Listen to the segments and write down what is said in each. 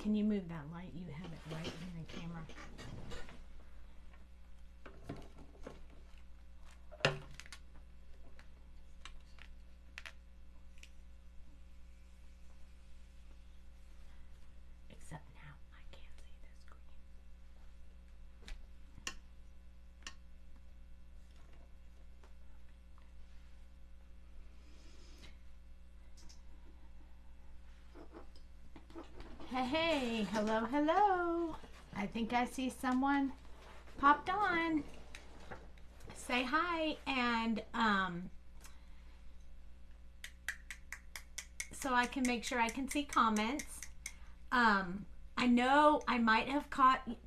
Can you move that light? You have it right in the camera. Except now I can't see the screen. Hey, hello, hello. I think I see someone popped on. Say hi, and so I can make sure I can see comments. I know I might have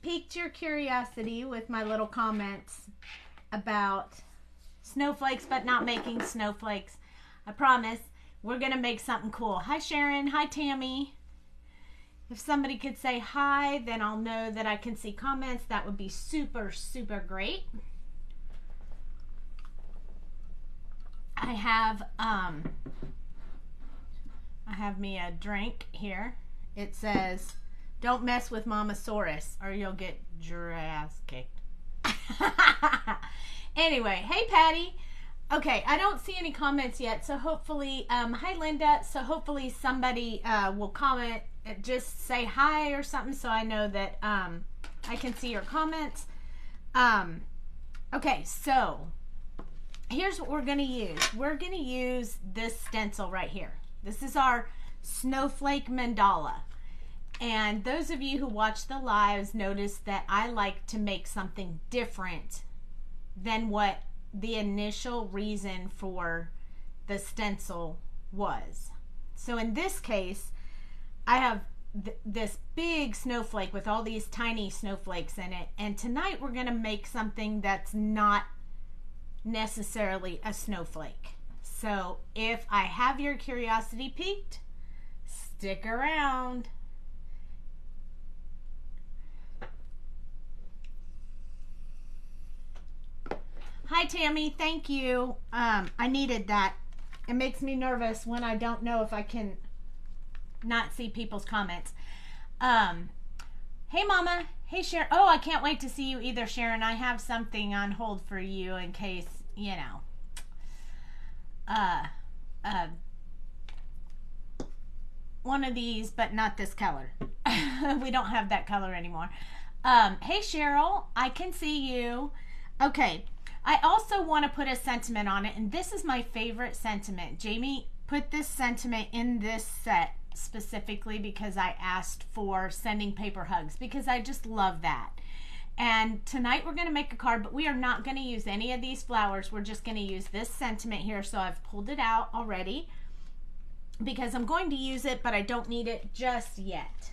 piqued your curiosity with my little comments about snowflakes, but not making snowflakes. I promise we're gonna make something cool. Hi Sharon, hi Tammy. If somebody could say hi, then I'll know that I can see comments. That would be super, super great. I have me a drink here. It says, "Don't mess with Mamasaurus or you'll get your ass kicked." Anyway, hey Patty. Okay, I don't see any comments yet, so hopefully, hi Linda. So hopefully somebody will comment. Just say hi or something so I know that I can see your comments. Okay, so here's what we're going to use. We're going to use this stencil right here. This is our Snowflake Mandala. And those of you who watch the lives notice that I like to make something different than what the initial reason for the stencil was. So in this case, I have this big snowflake with all these tiny snowflakes in it, and tonight we're going to make something that's not necessarily a snowflake. So if I have your curiosity piqued, stick around. Hi Tammy, thank you. I needed that. It makes me nervous when I don't know if I can not see people's comments. Hey Mama, hey Sharon. Oh, I can't wait to see you either, Sharon. I have something on hold for you in case, you know, one of these, but not this color. We don't have that color anymore. Hey Cheryl, I can see you. Okay, I also want to put a sentiment on it, and this is my favorite sentiment. Jamie put this sentiment in this set specifically because I asked for sending paper hugs, because I just love that. And tonight we're going to make a card, but we are not going to use any of these flowers. We're just going to use this sentiment here. So I've pulled it out already because I'm going to use it, but I don't need it just yet.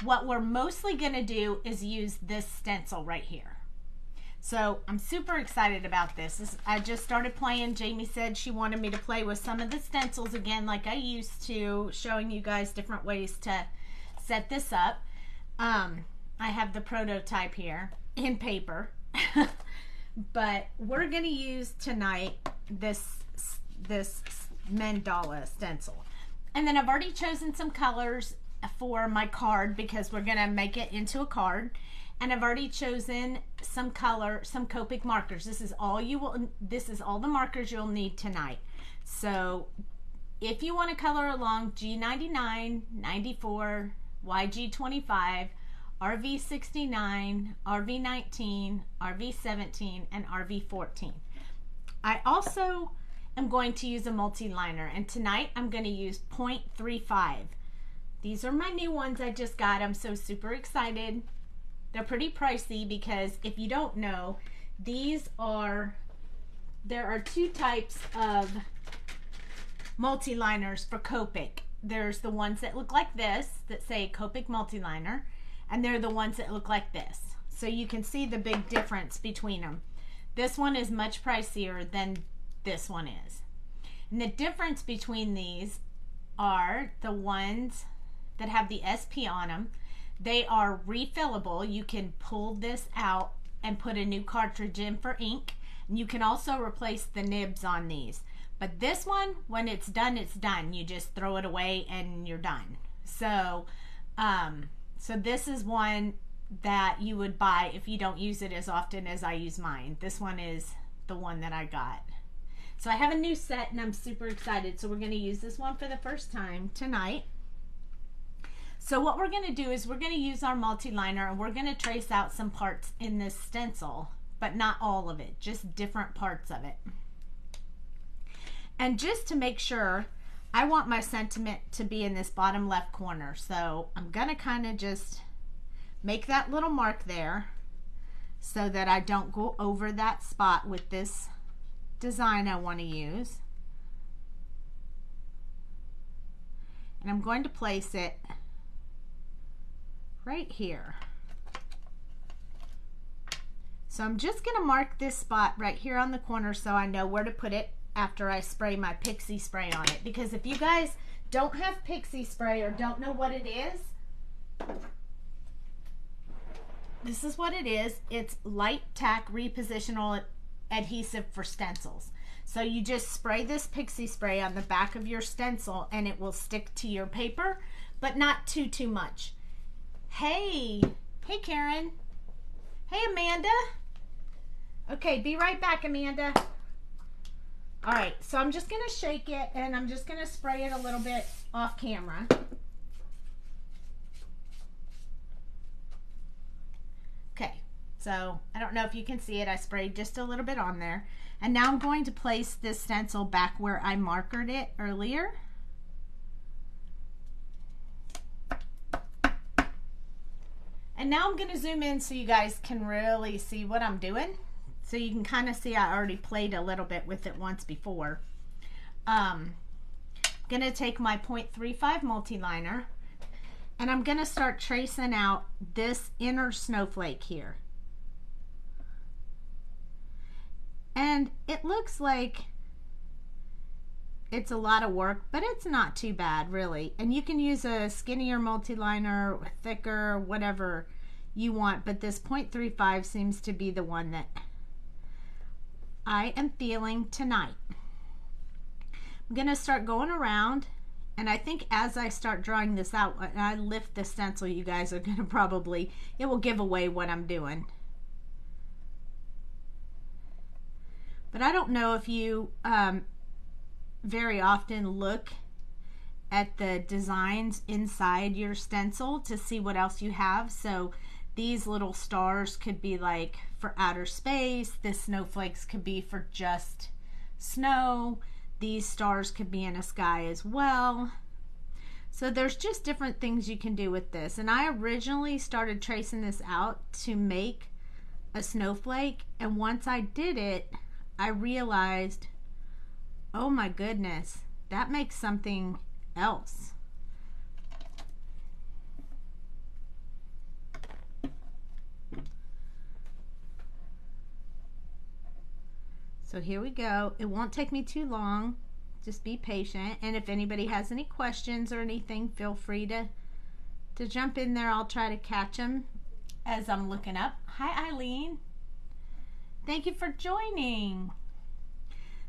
What we're mostly going to do is use this stencil right here. So I'm super excited about this. I just started playing. Jamie said she wanted me to play with some of the stencils again like I used to, showing you guys different ways to set this up. I have the prototype here in paper. But we're going to use tonight this mandala stencil. And then I've already chosen some colors for my card because we're going to make it into a card. And I've already chosen some Copic markers. This is all the markers you'll need tonight. So if you want to color along G99, 94, YG25, RV69, RV19, RV17, and RV14. I also am going to use a multi-liner, and tonight I'm going to use 0.35. These are my new ones I just got. I'm so super excited. They're pretty pricey because if you don't know, there are two types of multi-liners for Copic. There's the ones that look like this that say Copic multi-liner, and they're the ones that look like this. So you can see the big difference between them. This one is much pricier than this one is. And the difference between these are the ones that have the SP on them. They are refillable. You can pull this out and put a new cartridge in for ink. And you can also replace the nibs on these. But this one, when it's done, it's done. You just throw it away and you're done. So So this is one that you would buy if you don't use it as often as I use mine. This one is the one that I got. So I have a new set and I'm super excited. So we're going to use this one for the first time tonight. So what we're going to do is we're going to use our multi-liner and we're going to trace out some parts in this stencil, but not all of it, just different parts of it. And just to make sure, I want my sentiment to be in this bottom left corner. So I'm going to kind of just make that little mark there so that I don't go over that spot with this design I want to use. And I'm going to place it right here. So I'm just going to mark this spot right here on the corner so I know where to put it after I spray my pixie spray on it. Because if you guys don't have pixie spray or don't know what it is, this is what it is. It's light tack repositional adhesive for stencils. So you just spray this pixie spray on the back of your stencil and it will stick to your paper, but not too much. Hey Karen. Hey Amanda. Okay, be right back, Amanda. All right, so I'm just gonna shake it and I'm just gonna spray it a little bit off camera. Okay, so I don't know if you can see it. I sprayed just a little bit on there. And now I'm going to place this stencil back where I markered it earlier. And now I'm going to zoom in so you guys can really see what I'm doing. So you can kind of see I already played a little bit with it once before. I'm going to take my 0.35 multi-liner and I'm going to start tracing out this inner snowflake here. And it looks like it's a lot of work, but it's not too bad, really. And you can use a skinnier multi-liner, or thicker, whatever you want, but this 0.35 seems to be the one that I am feeling tonight. I'm going to start going around, and I think as I start drawing this out, and I lift the stencil, you guys are going to probably, it will give away what I'm doing. But I don't know if you very often look at the designs inside your stencil to see what else you have. So these little stars could be like for outer space. The snowflakes could be for just snow. These stars could be in a sky as well. So there's just different things you can do with this. And I originally started tracing this out to make a snowflake. And once I did it, I realized, oh my goodness, that makes something else. So here we go. It won't take me too long. Just be patient. And if anybody has any questions or anything, feel free to jump in there. I'll try to catch them as I'm looking up. Hi, Eileen. Thank you for joining.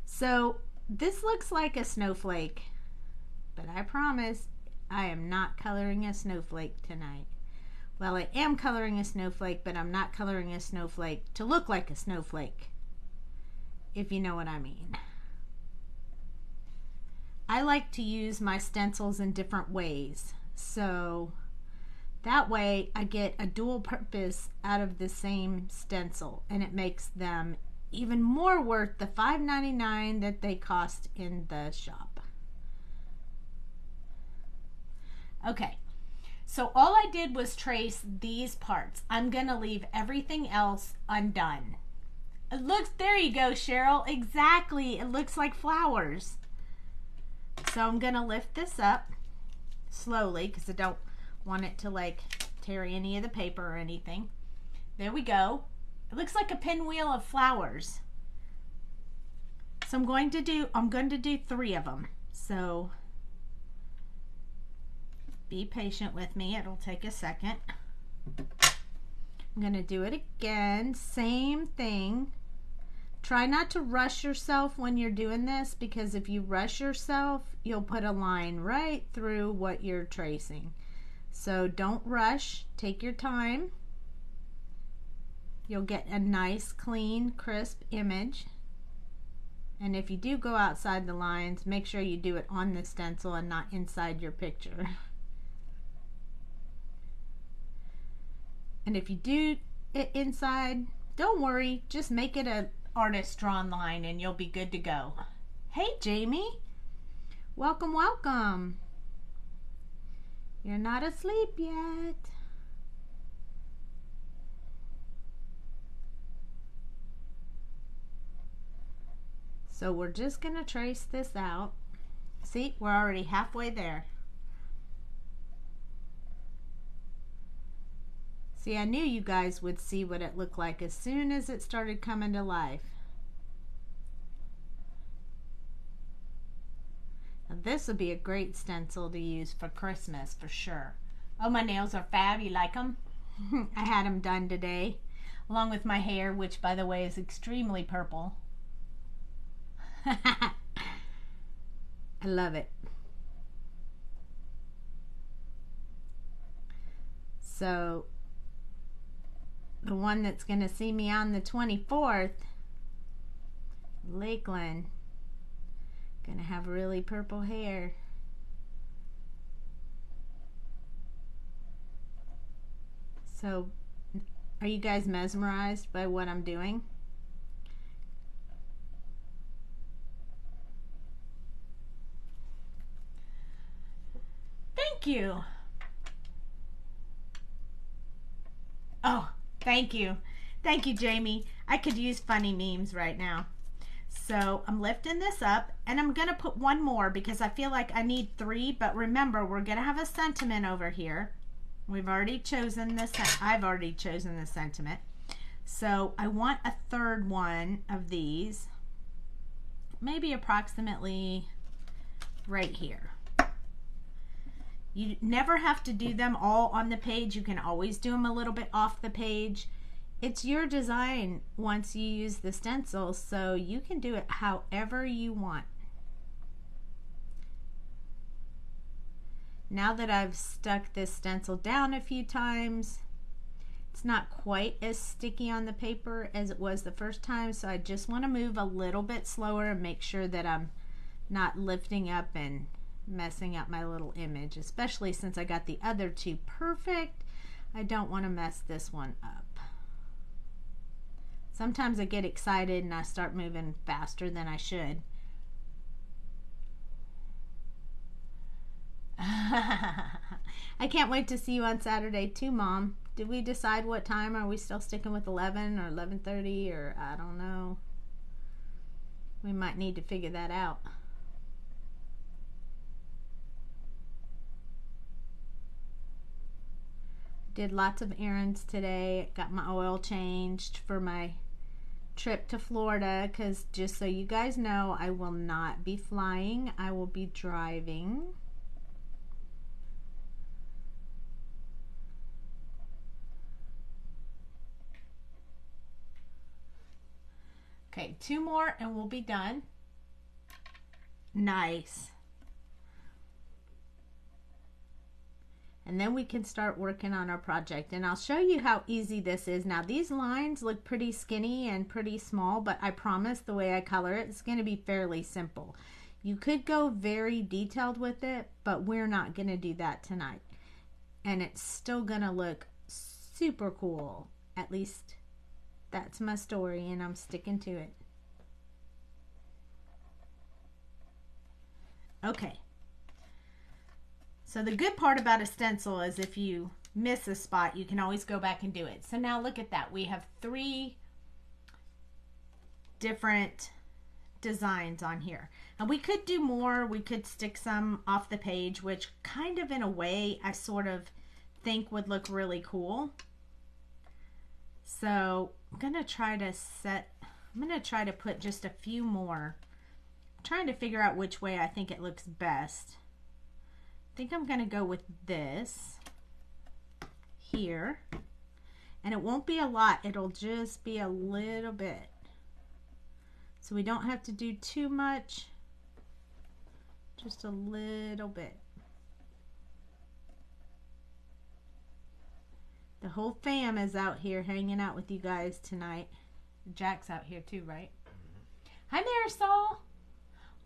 So this looks like a snowflake, but I promise I am not coloring a snowflake tonight. Well, I am coloring a snowflake, but I'm not coloring a snowflake to look like a snowflake, if you know what I mean. I like to use my stencils in different ways, so that way I get a dual purpose out of the same stencil, and it makes them even more worth the $5.99 that they cost in the shop. Okay, so all I did was trace these parts. I'm gonna leave everything else undone. It looks, there you go, Cheryl, exactly, it looks like flowers. So I'm gonna lift this up slowly because I don't want it to like tear any of the paper or anything. There we go. It looks like a pinwheel of flowers. So I'm going to do 3 of them. So be patient with me. It'll take a second. I'm going to do it again. Same thing. Try not to rush yourself when you're doing this, because if you rush yourself, you'll put a line right through what you're tracing. So don't rush, take your time. You'll get a nice, clean, crisp image. And if you do go outside the lines, make sure you do it on the stencil and not inside your picture. And if you do it inside, don't worry, just make it an artist drawn line and you'll be good to go. Hey Jamie, welcome, welcome. You're not asleep yet. So we're just gonna trace this out. See, we're already halfway there. See, I knew you guys would see what it looked like as soon as it started coming to life. Now this would be a great stencil to use for Christmas for sure. Oh, my nails are fab. You like them? I had them done today, along with my hair, which by the way is extremely purple. I love it. So the one that's going to see me on the 24th, Lakeland, going to have really purple hair. So are you guys mesmerized by what I'm doing? Thank you. Oh, thank you. Thank you, Jamie. I could use funny memes right now. So I'm lifting this up and I'm going to put one more because I feel like I need 3, but remember we're going to have a sentiment over here. We've already chosen this. I've already chosen the sentiment. So I want a 3rd one of these, maybe approximately right here. You never have to do them all on the page. You can always do them a little bit off the page. It's your design once you use the stencil, so you can do it however you want. Now that I've stuck this stencil down a few times, it's not quite as sticky on the paper as it was the first time, so I just want to move a little bit slower and make sure that I'm not lifting up and messing up my little image, especially since I got the other 2 perfect. I don't want to mess this one up. Sometimes I get excited and I start moving faster than I should. I can't wait to see you on Saturday too, Mom. Did we decide what time? Are we still sticking with 11 or 11:30 or I don't know? We might need to figure that out. Did lots of errands today. Got my oil changed for my trip to Florida because just so you guys know, I will not be flying. I will be driving. Okay, 2 more and we'll be done. Nice. And then we can start working on our project. And I'll show you how easy this is. Now these lines look pretty skinny and pretty small, but I promise the way I color it, it's going to be fairly simple. You could go very detailed with it, but we're not going to do that tonight. And it's still going to look super cool. At least that's my story and I'm sticking to it. Okay. So the good part about a stencil is if you miss a spot, you can always go back and do it. So now look at that. We have 3 different designs on here. And we could do more. We could stick some off the page, which kind of in a way I sort of think would look really cool. So I'm going to try to put just a few more. I'm trying to figure out which way I think it looks best. I think I'm going to go with this here, and it won't be a lot, it'll just be a little bit, so we don't have to do too much, just a little bit. The whole fam is out here hanging out with you guys tonight. Jack's out here too, right? Hi, Marisol.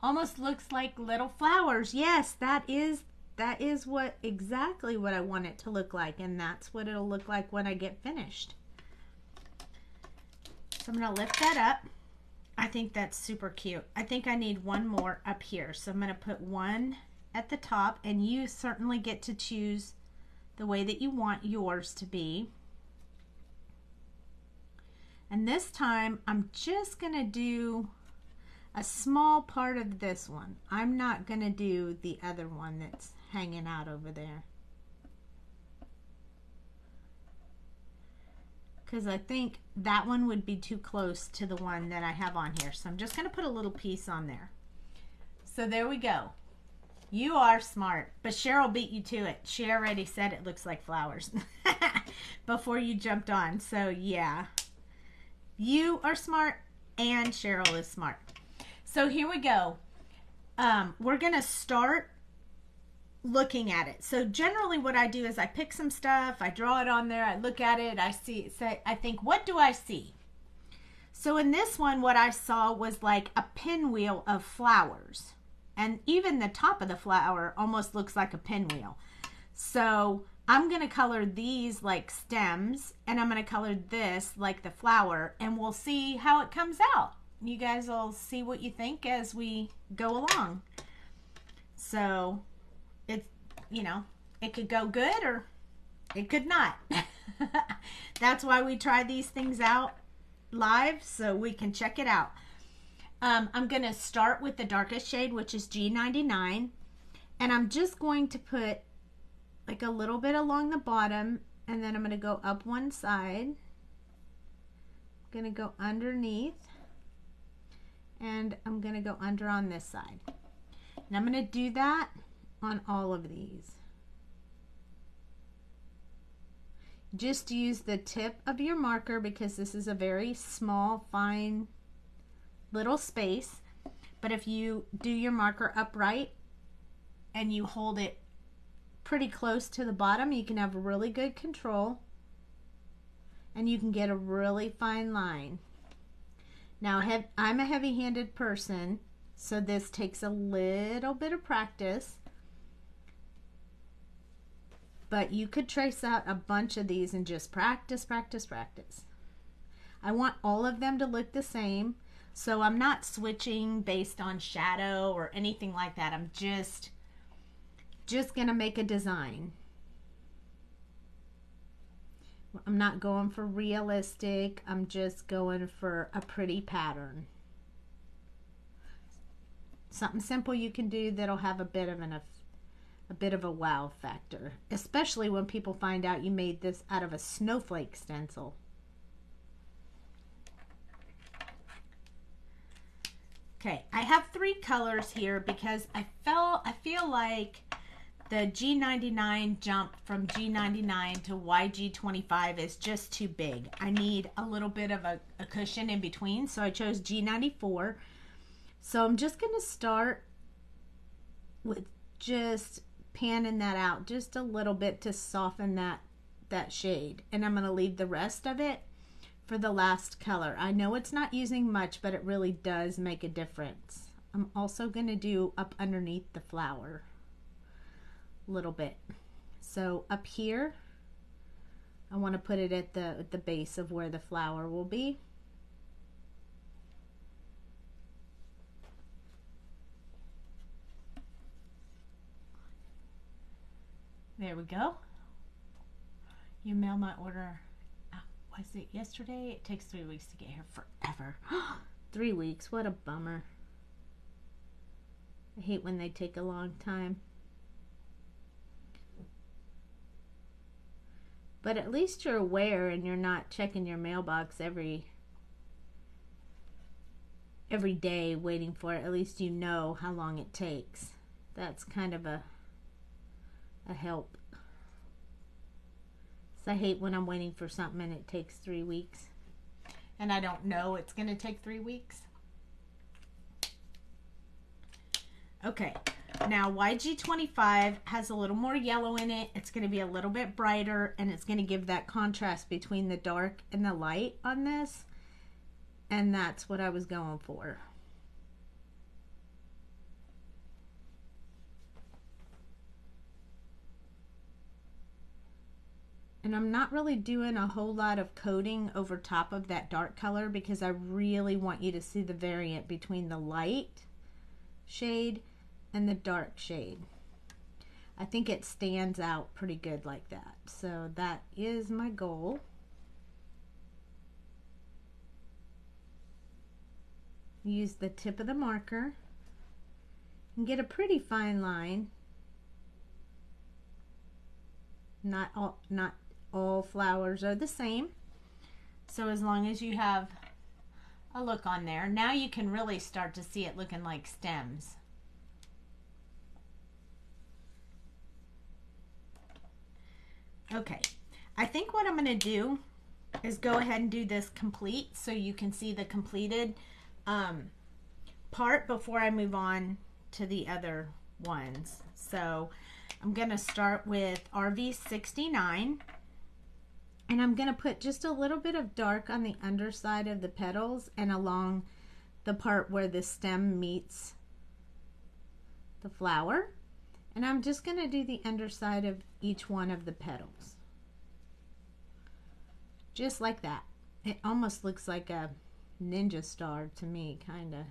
Almost looks like little flowers. Yes, that is what exactly what I want it to look like, and that's what it'll look like when I get finished. So I'm going to lift that up. I think that's super cute. I think I need one more up here. So I'm going to put one at the top, and you certainly get to choose the way that you want yours to be. And this time I'm just going to do a small part of this one. I'm not going to do the other one that's hanging out over there, because I think that one would be too close to the one that I have on here. So I'm just going to put a little piece on there. So there we go. You are smart, but Cheryl beat you to it. She already said it looks like flowers before you jumped on. So yeah, you are smart and Cheryl is smart. So here we go. We're going to start looking at it. So generally what I do is I pick some stuff, I draw it on there, I look at it, I think, what do I see? So in this one, what I saw was like a pinwheel of flowers. And even the top of the flower almost looks like a pinwheel. So I'm going to color these like stems, and I'm going to color this like the flower, and we'll see how it comes out. You guys will see what you think as we go along. So it's, you know, it could go good or it could not. That's why we try these things out live, so we can check it out. I'm going to start with the darkest shade, which is G99, and I'm just going to put like a little bit along the bottom, and then I'm going to go up one side. I'm going to go underneath, and I'm going to go under on this side. And I'm going to do that on all of these. Just use the tip of your marker, because this is a very small, fine little space. But if you do your marker upright and you hold it pretty close to the bottom, you can have really good control and you can get a really fine line. Now I'm a heavy-handed person, so this takes a little bit of practice, but you could trace out a bunch of these and just practice, practice, practice. I want all of them to look the same, so I'm not switching based on shadow or anything like that. I'm just gonna make a design. I'm not going for realistic. I'm just going for a pretty pattern. Something simple you can do that'll have a bit of a wow factor, especially when people find out you made this out of a snowflake stencil. Okay, I have 3 colors here because I feel like the G99 jump from G99 to YG25 is just too big. I need a little bit of a cushion in between, so I chose G94. So I'm just going to start with just panning that out just a little bit to soften that shade. And I'm going to leave the rest of it for the last color. I know it's not using much, but it really does make a difference. I'm also going to do up underneath the flower a little bit. So up here, I want to put it at the base of where the flower will be. There we go. You mail my order. Was it yesterday? It takes 3 weeks to get here. Forever. 3 weeks. What a bummer. I hate when they take a long time. But at least you're aware and you're not checking your mailbox every day waiting for it. At least you know how long it takes. That's kind of a help. So I hate when I'm waiting for something and it takes 3 weeks and I don't know it's going to take 3 weeks. Okay, Now YG25 has a little more yellow in it. It's going to be a little bit brighter, and it's going to give that contrast between the dark and the light on this. And that's what I was going for. And I'm not really doing a whole lot of coating over top of that dark color because I really want you to see the variant between the light shade and the dark shade. I think it stands out pretty good like that. So that is my goal. Use the tip of the marker and get a pretty fine line. Not all flowers are the same. So as long as you have a look on there, now you can really start to see it looking like stems. Okay, I think what I'm going to do is go ahead and do this complete so you can see the completed part before I move on to the other ones. So I'm going to start with RV69, and I'm going to put just a little bit of dark on the underside of the petals and along the part where the stem meets the flower. And I'm just going to do the underside of each one of the petals. Just like that. It almost looks like a ninja star to me, kind of.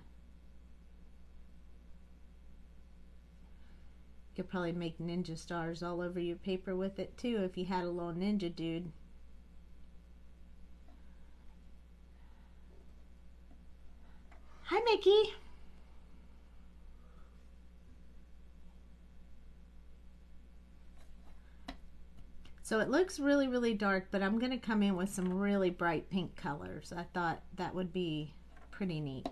You could probably make ninja stars all over your paper with it too if you had a little ninja dude. Hi, Mickey. So it looks really, really dark, but I'm going to come in with some really bright pink colors. I thought that would be pretty neat.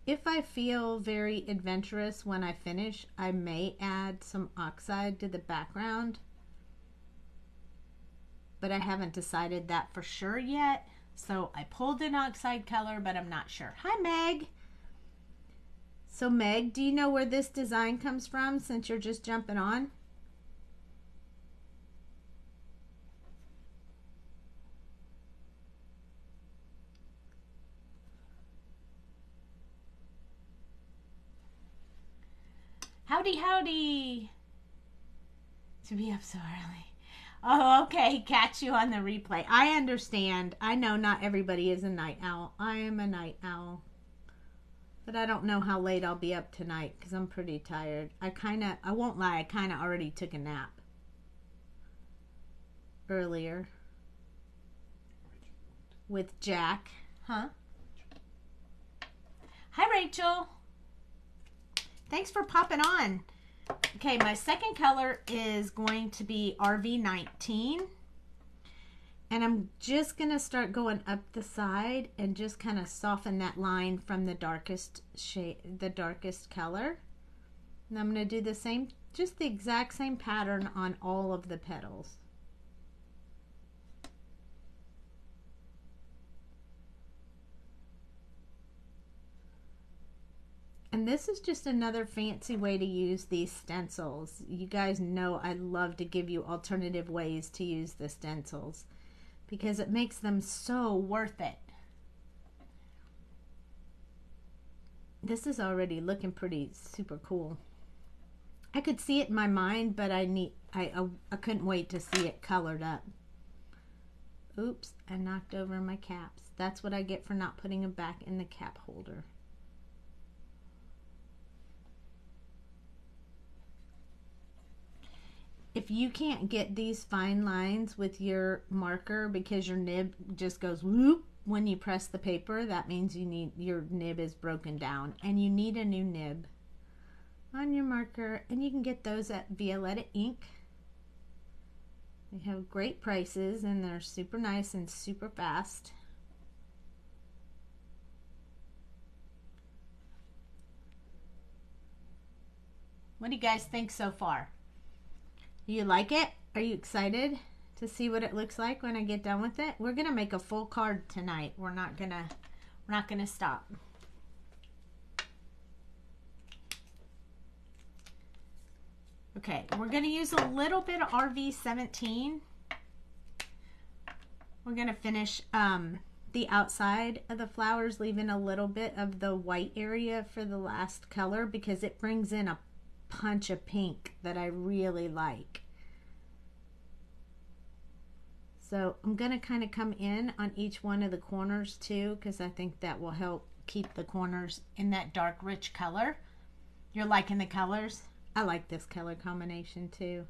If I feel very adventurous when I finish, I may add some oxide to the background, but I haven't decided that for sure yet. So I pulled an oxide color, but I'm not sure. Hi, Meg. So Meg, do you know where this design comes from since you're just jumping on? Howdy, howdy. To be up so early. Oh, okay. Catch you on the replay. I understand. I know not everybody is a night owl. I am a night owl. But I don't know how late I'll be up tonight because I'm pretty tired. I won't lie, I kind of already took a nap earlier with Jack. Huh? Hi, Rachel. Thanks for popping on. Okay, my second color is going to be RV19. And I'm just going to start going up the side and just kind of soften that line from the darkest shade, the darkest color. And I'm going to do the same, just the exact same pattern on all of the petals. And this is just another fancy way to use these stencils. You guys know I love to give you alternative ways to use the stencils, because it makes them so worth it. This is already looking pretty super cool. I could see it in my mind, but I couldn't wait to see it colored up. Oops, I knocked over my caps. That's what I get for not putting them back in the cap holder. If you can't get these fine lines with your marker because your nib just goes whoop when you press the paper, that means your nib is broken down and you need a new nib on your marker. And you can get those at Violetta Ink. They have great prices and they're super nice and super fast. What do you guys think so far? You like it? Are you excited to see what it looks like when I get done with it? We're gonna make a full card tonight. We're not gonna stop. Okay, we're going to use a little bit of RV17. We're going to finish the outside of the flowers, leaving a little bit of the white area for the last color because it brings in a punch of pink that I really like. So I'm going to kind of come in on each one of the corners too, because I think that will help keep the corners in that dark rich color. You're liking the colors? I like this color combination too.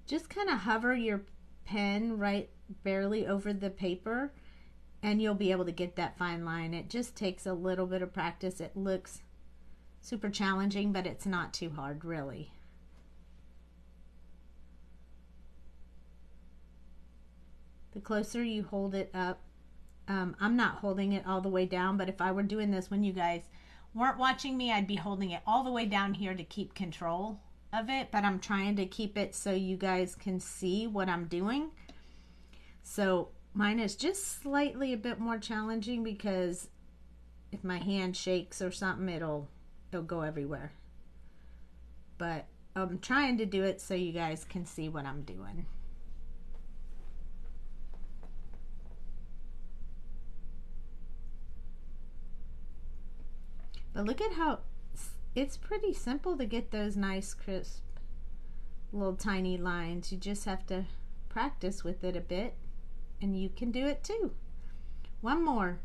Just kind of hover your pen right barely over the paper and you'll be able to get that fine line. It just takes a little bit of practice. It looks super challenging, but it's not too hard really. The closer you hold it up, I'm not holding it all the way down, but if I were doing this when you guys weren't watching me, I'd be holding it all the way down here to keep control of it, but I'm trying to keep it so you guys can see what I'm doing. So mine is just slightly a bit more challenging because if my hand shakes or something, it'll go everywhere. But I'm trying to do it so you guys can see what I'm doing. But look at how it's pretty simple to get those nice crisp little tiny lines. You just have to practice with it a bit and you can do it too. One more.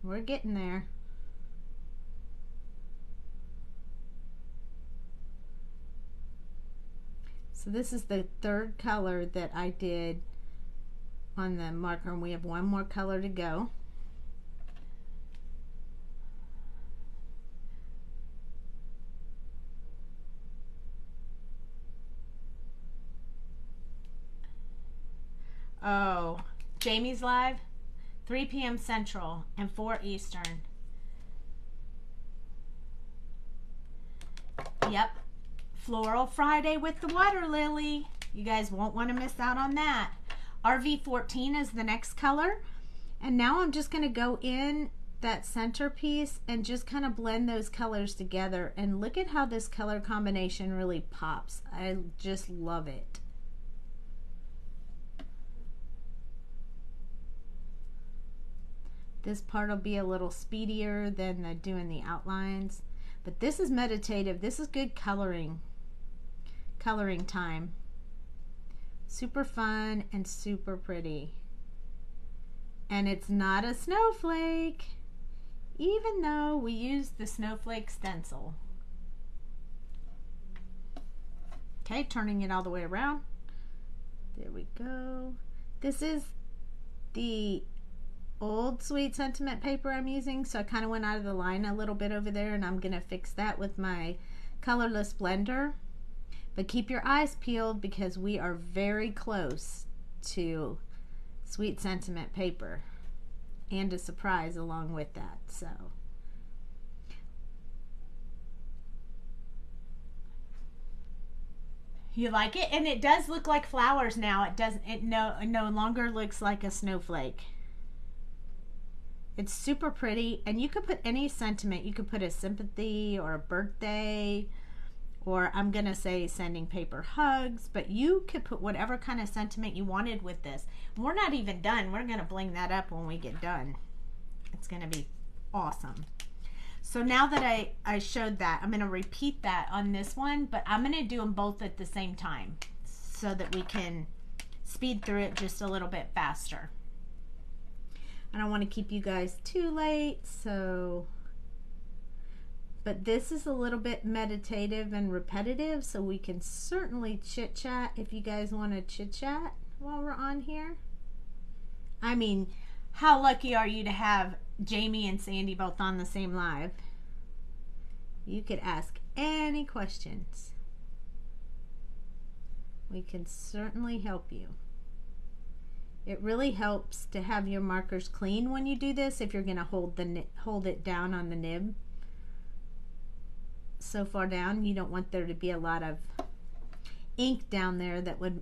We're getting there. So this is the third color that I did on the marker and we have one more color to go. Oh, Jamie's live, 3 p.m. Central and 4 Eastern. Yep, Floral Friday with the water lily. You guys won't want to miss out on that. RV14 is the next color. And now I'm just going to go in that centerpiece and just kind of blend those colors together. And look at how this color combination really pops. I just love it. This part will be a little speedier than doing the outlines, but this is meditative. This is good coloring time. Super fun and super pretty. And it's not a snowflake, even though we used the snowflake stencil. Okay, turning it all the way around. There we go. This is the old Sweet Sentiment paper I'm using, so I kind of went out of the line a little bit over there, and I'm gonna fix that with my colorless blender. But keep your eyes peeled because we are very close to Sweet Sentiment paper and a surprise along with that. So you like it? And it does look like flowers now. It no longer looks like a snowflake. It's super pretty, and you could put any sentiment. You could put a sympathy or a birthday, or I'm gonna say sending paper hugs, but you could put whatever kind of sentiment you wanted with this. We're not even done. We're gonna bling that up when we get done. It's gonna be awesome. So now that I showed that, I'm gonna repeat that on this one, but I'm gonna do them both at the same time so that we can speed through it just a little bit faster. I don't want to keep you guys too late, but this is a little bit meditative and repetitive, so we can certainly chit chat if you guys want to chit chat while we're on here. I mean, how lucky are you to have Jamie and Sandy both on the same live? You could ask any questions. We can certainly help you. It really helps to have your markers clean when you do this if you're going to hold it down on the nib so far down. You don't want there to be a lot of ink down there that would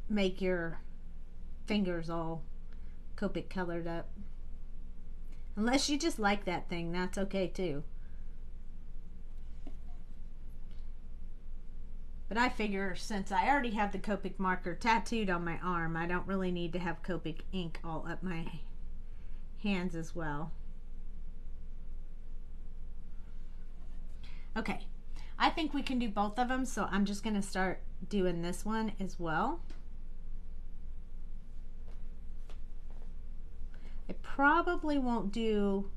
make your fingers all Copic colored up. Unless you just like that thing, that's okay too. But I figure since I already have the Copic marker tattooed on my arm, I don't really need to have Copic ink all up my hands as well. Okay, I think we can do both of them, so I'm just going to start doing this one as well. I probably won't do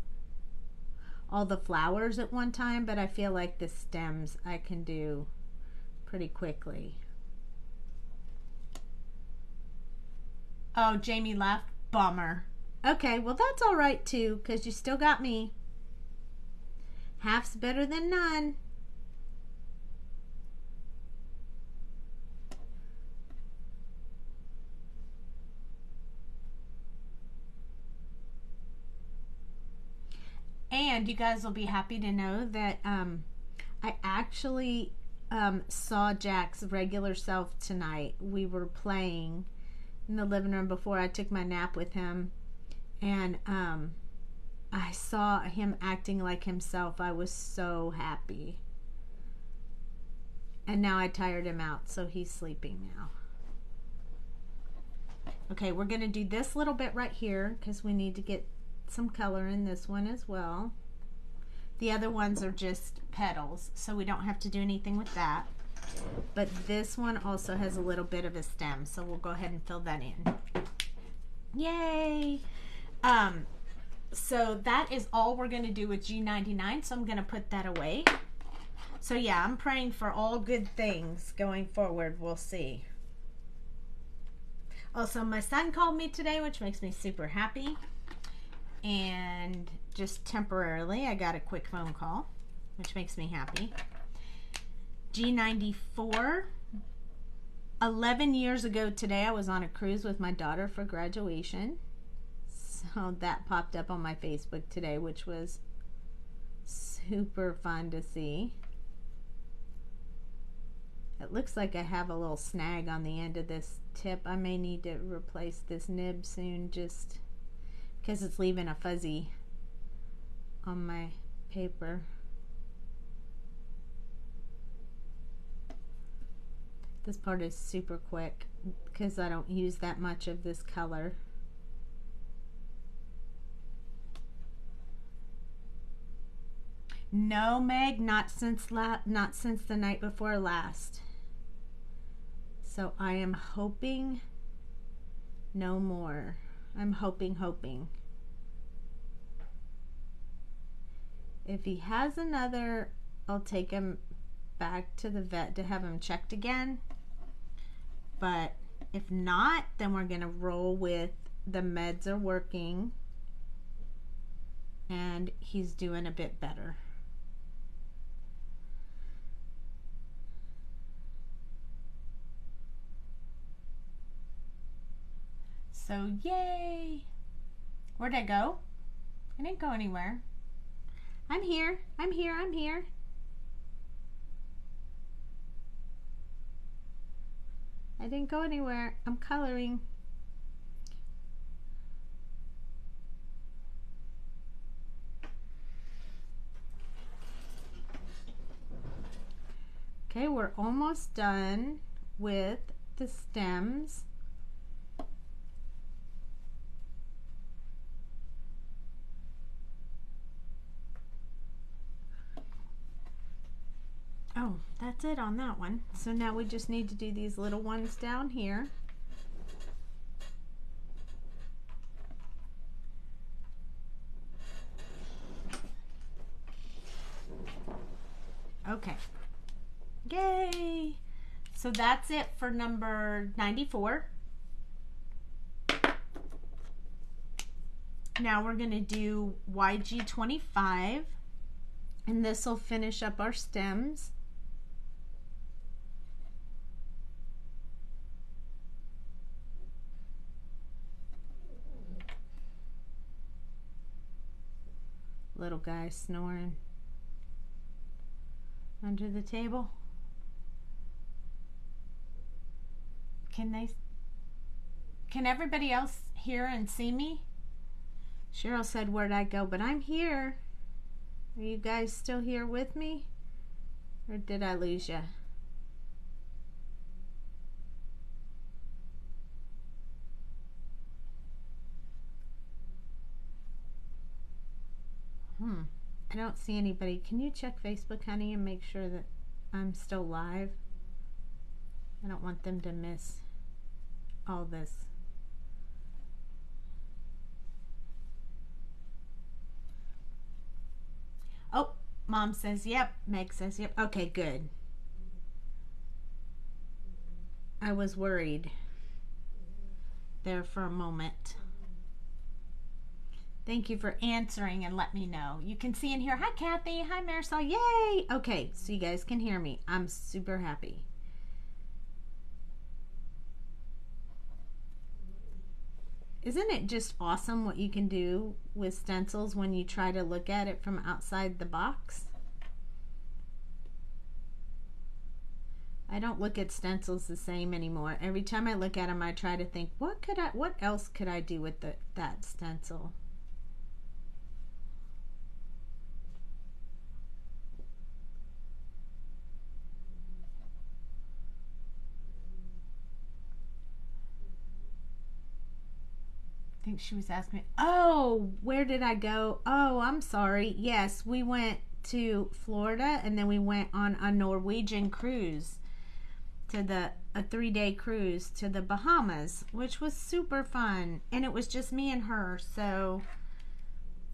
all the flowers at one time, but I feel like the stems I can do pretty quickly. Oh, Jamie left. Bummer. Okay, well that's all right too, because you still got me. Half's better than none. And you guys will be happy to know that I actually saw Jack's regular self tonight. We were playing in the living room before I took my nap with him, and I saw him acting like himself. I was so happy. And now I tired him out, so he's sleeping now. Okay, we're going to do this little bit right here because we need to get some color in this one as well. The other ones are just petals, so we don't have to do anything with that. But this one also has a little bit of a stem, so we'll go ahead and fill that in. Yay! So that is all we're going to do with G99, so I'm going to put that away. So yeah, I'm praying for all good things going forward. We'll see. Also, my son called me today, which makes me super happy. And just temporarily, I got a quick phone call, which makes me happy. G94. 11 years ago today, I was on a cruise with my daughter for graduation. So that popped up on my Facebook today, which was super fun to see. It looks like I have a little snag on the end of this tip. I may need to replace this nib soon, just because it's leaving a fuzzy on my paper. This part is super quick because I don't use that much of this color. No, Meg, not since the night before last. So I am hoping no more. I'm hoping. If he has another, I'll take him back to the vet to have him checked again. But if not, then we're gonna roll with the meds are working and he's doing a bit better. So yay! Where'd I go? I didn't go anywhere. I'm here. I didn't go anywhere. I'm coloring. Okay, we're almost done with the stems. Oh, that's it on that one. So now we just need to do these little ones down here. Okay. Yay! So that's it for number 94. Now we're going to do YG25, and this will finish up our stems. Little guy snoring under the table. Can everybody else hear and see me? Cheryl said, where'd I go? But I'm here. Are you guys still here with me? Or did I lose you? I don't see anybody. Can you check Facebook, honey, and make sure that I'm still live? I don't want them to miss all this. Oh, Mom says yep. Meg says yep. Okay, good. I was worried there for a moment. Thank you for answering and let me know. You can see in here. Hi, Kathy. Hi, Marisol. Yay! Okay, so you guys can hear me. I'm super happy. Isn't it just awesome what you can do with stencils when you try to look at it from outside the box? I don't look at stencils the same anymore. Every time I look at them, I try to think, what else could I do with that stencil? I think she was asking me, oh, where did I go? Oh, I'm sorry. Yes, we went to Florida and then we went on a Norwegian cruise to a 3-day cruise to the Bahamas, which was super fun. And it was just me and her, so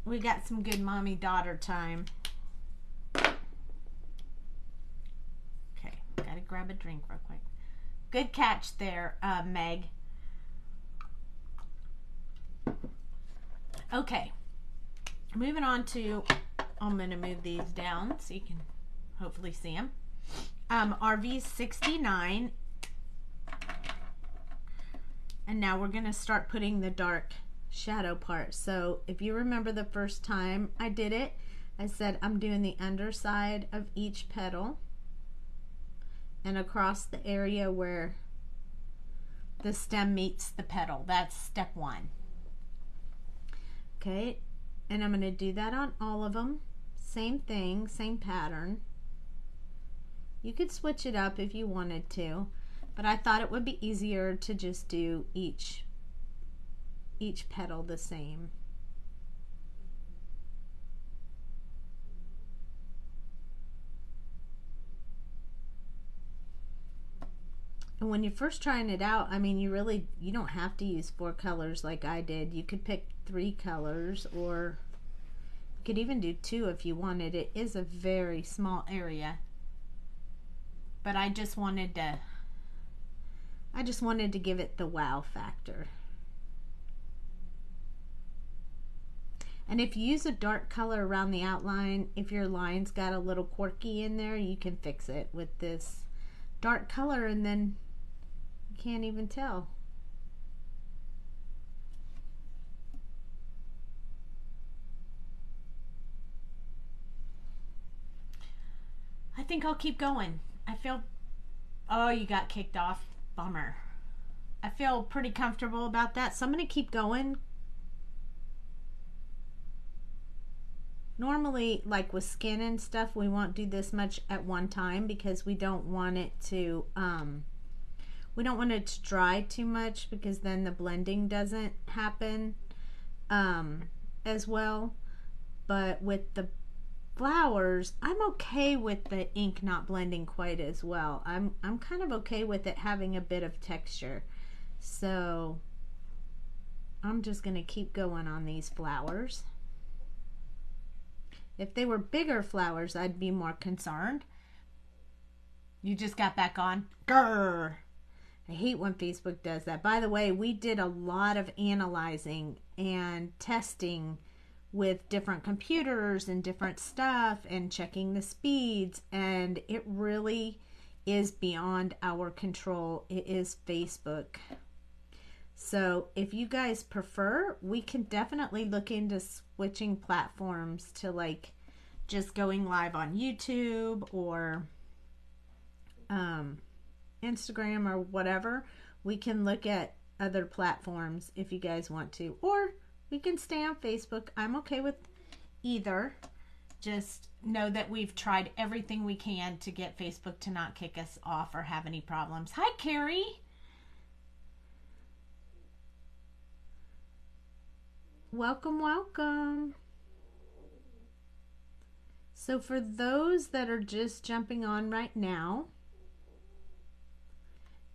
we got some good mommy-daughter time. Okay, gotta grab a drink real quick. Good catch there, Meg. Okay, moving on to, I'm going to move these down so you can hopefully see them. RV 69. And now we're going to start putting the dark shadow part. So if you remember the first time I did it, I said I'm doing the underside of each petal and across the area where the stem meets the petal. That's step 1. Okay, and I'm going to do that on all of them. Same thing, same pattern. You could switch it up if you wanted to, but I thought it would be easier to just do each petal the same. And when you're first trying it out, I mean, you don't have to use 4 colors like I did. You could pick 3 colors, or you could even do 2 if you wanted. It is a very small area, but I just wanted to give it the wow factor. And if you use a dark color around the outline, if your line's got a little quirky in there, you can fix it with this dark color, and then you can't even tell. I think I'll keep going. I feel, oh, you got kicked off. Bummer. I feel pretty comfortable about that, so I'm going to keep going. Normally, like with skin and stuff, we won't do this much at one time because we don't want it to dry too much, because then the blending doesn't happen as well. But with the flowers, I'm okay with the ink not blending quite as well. I'm kind of okay with it having a bit of texture. So I'm just going to keep going on these flowers. If they were bigger flowers, I'd be more concerned. You just got back on? Grr! I hate when Facebook does that. By the way, we did a lot of analyzing and testing with different computers and different stuff and checking the speeds, and it really is beyond our control. It is Facebook. So if you guys prefer, we can definitely look into switching platforms to like just going live on YouTube or Instagram or whatever. We can look at other platforms if you guys want to, or We can stay on Facebook. I'm okay with either. Just know that we've tried everything we can to get Facebook to not kick us off or have any problems. Hi, Carrie. Welcome, welcome. So for those that are just jumping on right now,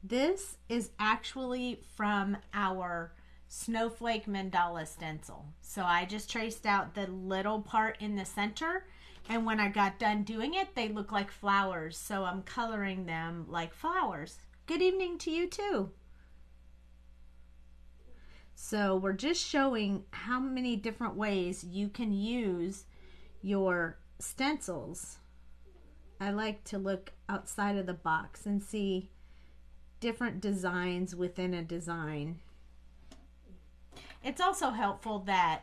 this is actually from our Snowflake Mandala stencil. So I just traced out the little part in the center, and when I got done doing it, they look like flowers. So I'm coloring them like flowers. Good evening to you too. So we're just showing how many different ways you can use your stencils. I like to look outside of the box and see different designs within a design. It's also helpful that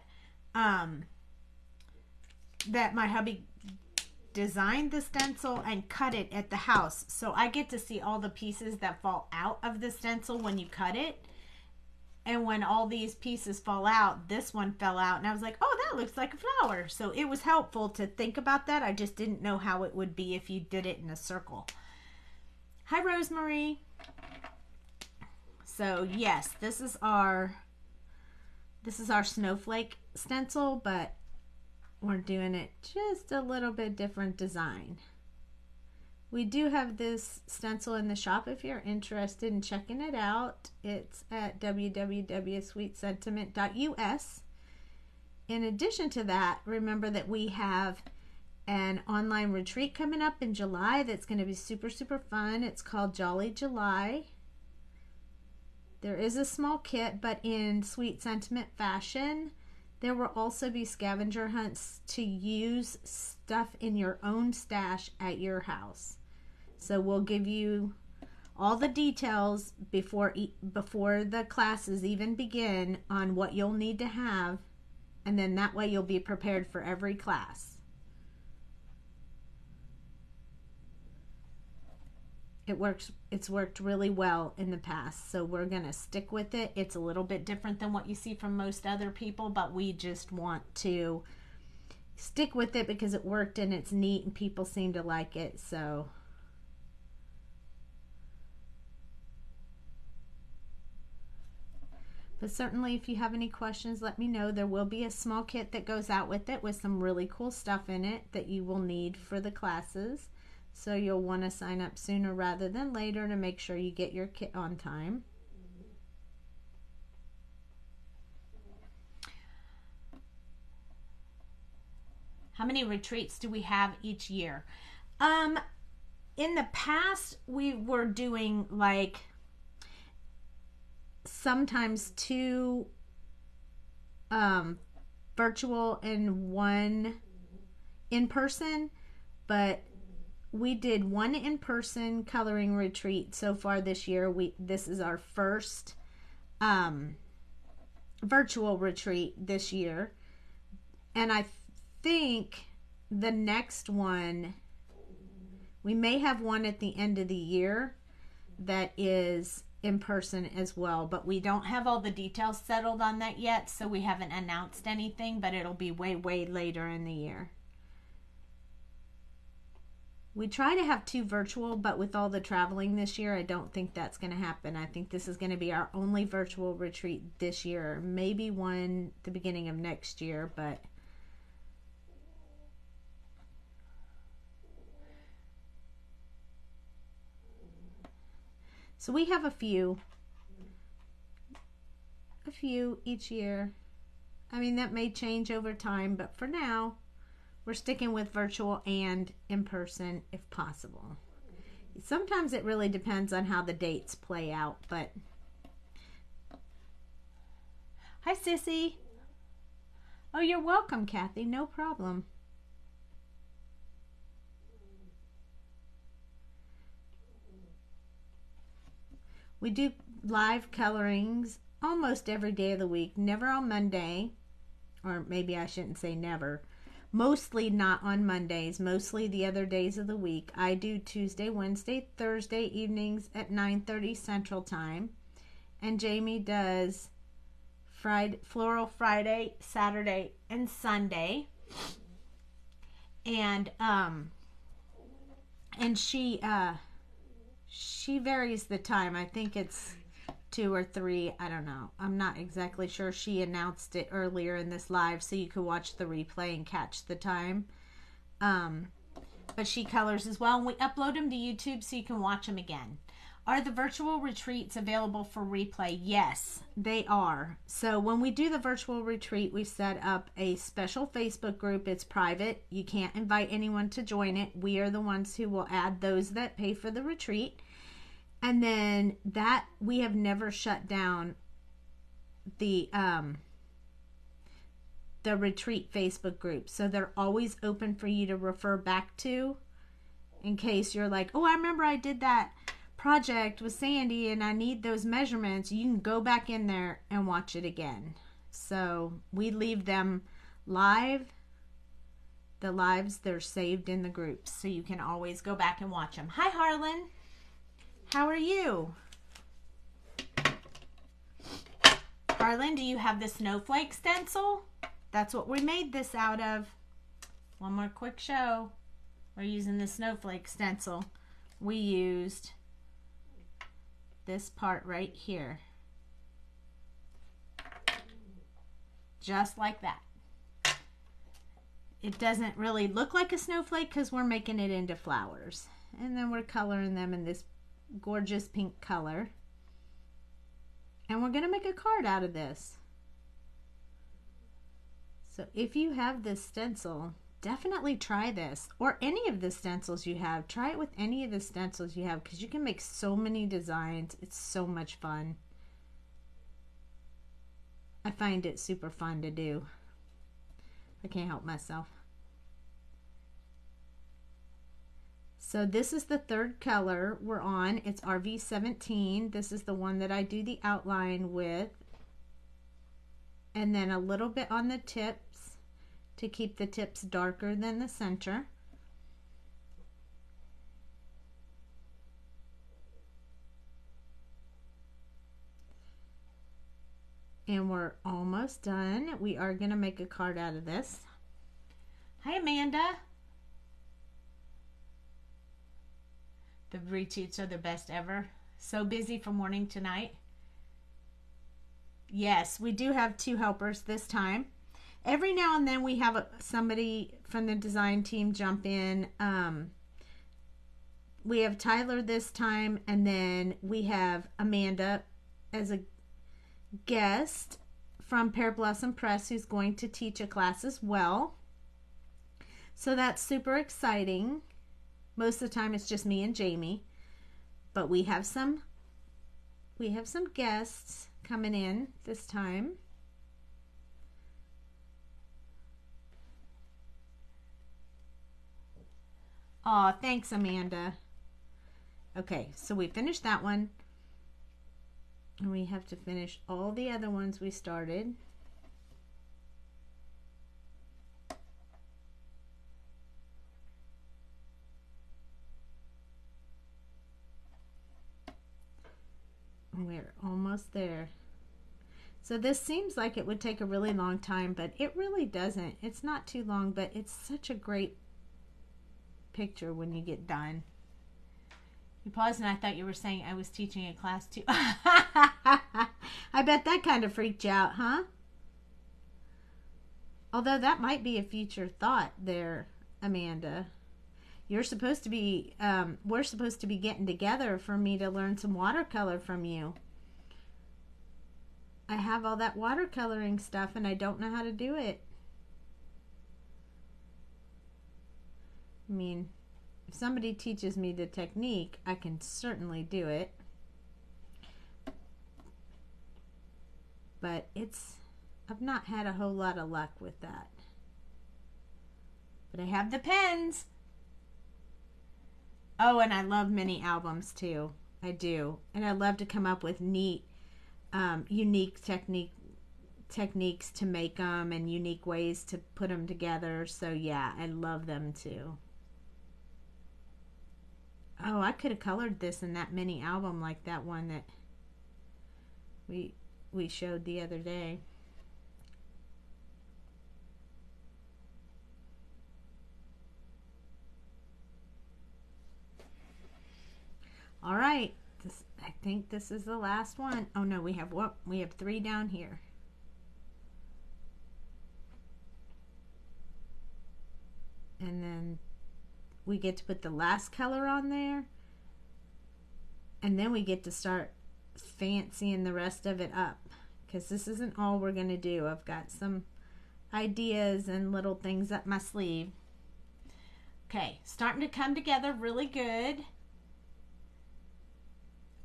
that my hubby designed the stencil and cut it at the house, so I get to see all the pieces that fall out of the stencil when you cut it. And when all these pieces fall out, this one fell out, and I was like, oh, that looks like a flower. So it was helpful to think about that. I just didn't know how it would be if you did it in a circle. Hi, Rosemary. So yes, this is our snowflake stencil, but we're doing it just a little bit different design. We do have this stencil in the shop if you're interested in checking it out. It's at www.sweetsentiment.us. In addition to that, remember that we have an online retreat coming up in July that's going to be super, super fun. It's called Jolly July. There is a small kit, but in Sweet Sentiment fashion, there will also be scavenger hunts to use stuff in your own stash at your house. So we'll give you all the details before the classes even begin on what you'll need to have, and then that way you'll be prepared for every class. It's worked really well in the past, so we're gonna stick with it. It's a little bit different than what you see from most other people, but we just want to stick with it because it worked and it's neat and people seem to like it. So but certainly if you have any questions, let me know. There will be a small kit that goes out with it with some really cool stuff in it that you will need for the classes. So you'll want to sign up sooner rather than later to make sure you get your kit on time. How many retreats do we have each year? In the past, we were doing like sometimes 2 virtual and 1 in person, but we did 1 in-person coloring retreat so far this year. This is our first virtual retreat this year, and I think the next one, we may have one at the end of the year that is in person as well, but we don't have all the details settled on that yet, so we haven't announced anything, but it'll be way, way later in the year. We try to have 2 virtual, but with all the traveling this year, I don't think that's going to happen. I think this is going to be our only virtual retreat this year. Maybe one at the beginning of next year, but so we have a few each year. I mean, that may change over time, but for now, we're sticking with virtual and in person if possible. Sometimes it really depends on how the dates play out, but hi, Sissy. Oh, you're welcome, Kathy. No problem. We do live colorings almost every day of the week, never on Monday, or maybe I shouldn't say never. Mostly not on Mondays, mostly the other days of the week. I do Tuesday, Wednesday, Thursday evenings at 9:30 Central Time. And Jamie does Floral Friday, Saturday, and Sunday. And she varies the time. I think it's 2 or 3. I don't know. I'm not exactly sure. She announced it earlier in this live, so you could watch the replay and catch the time. But she colors as well, and we upload them to YouTube so you can watch them again. Are the virtual retreats available for replay? Yes, they are. So when we do the virtual retreat, we set up a special Facebook group. It's private. You can't invite anyone to join it. We are the ones who will add those that pay for the retreat. And then that, we have never shut down the retreat Facebook group. So they're always open for you to refer back to in case you're like, oh, I remember I did that project with Sandy and I need those measurements. You can go back in there and watch it again. So we leave them live. The lives, they're saved in the groups, so you can always go back and watch them. Hi, Harlan. How are you? Harlan, do you have the snowflake stencil? That's what we made this out of. One more quick show. We're using the snowflake stencil. We used this part right here. Just like that. It doesn't really look like a snowflake because we're making it into flowers. And then we're coloring them in this gorgeous pink color. And we're going to make a card out of this. So if you have this stencil, definitely try this, or any of the stencils you have. Try it with any of the stencils you have, because you can make so many designs. It's so much fun. I find it super fun to do. I can't help myself. So this is the third color we're on. It's RV17. This is the one that I do the outline with. And then a little bit on the tips to keep the tips darker than the center. And we're almost done. We are going to make a card out of this. Hi, Amanda. The retweets are the best ever. So busy from morning to night. Yes, we do have 2 helpers this time. Every now and then we have somebody from the design team jump in. We have Tyler this time, and then we have Amanda as a guest from Pear Blossom Press, who's going to teach a class as well. So that's super exciting. Most of the time it's just me and Jamie, but we have some guests coming in this time. Oh, thanks, Amanda. Okay, so we finished that one. And we have to finish all the other ones we started. We're almost there. So this seems like it would take a really long time, but it really doesn't. It's not too long, but it's such a great picture when you get done. You paused and I thought you were saying I was teaching a class too. I bet that kind of freaked you out, huh? Although that might be a future thought there, Amanda. You're supposed to be, we're supposed to be getting together for me to learn some watercolor from you. I have all that watercoloring stuff and I don't know how to do it. I mean, if somebody teaches me the technique, I can certainly do it. But I've not had a whole lot of luck with that. But I have the pens. Oh, and I love mini albums too. I do. And I love to come up with neat, unique techniques to make them and unique ways to put them together. So yeah, I love them too. Oh, I could have colored this in that mini album like that one that we showed the other day. right. I think this is the last one. Oh no, we have what? We have 3 down here. And then we get to put the last color on there. And then we get to start fancying the rest of it up, because this isn't all we're going to do. I've got some ideas and little things up my sleeve. Okay, starting to come together really good.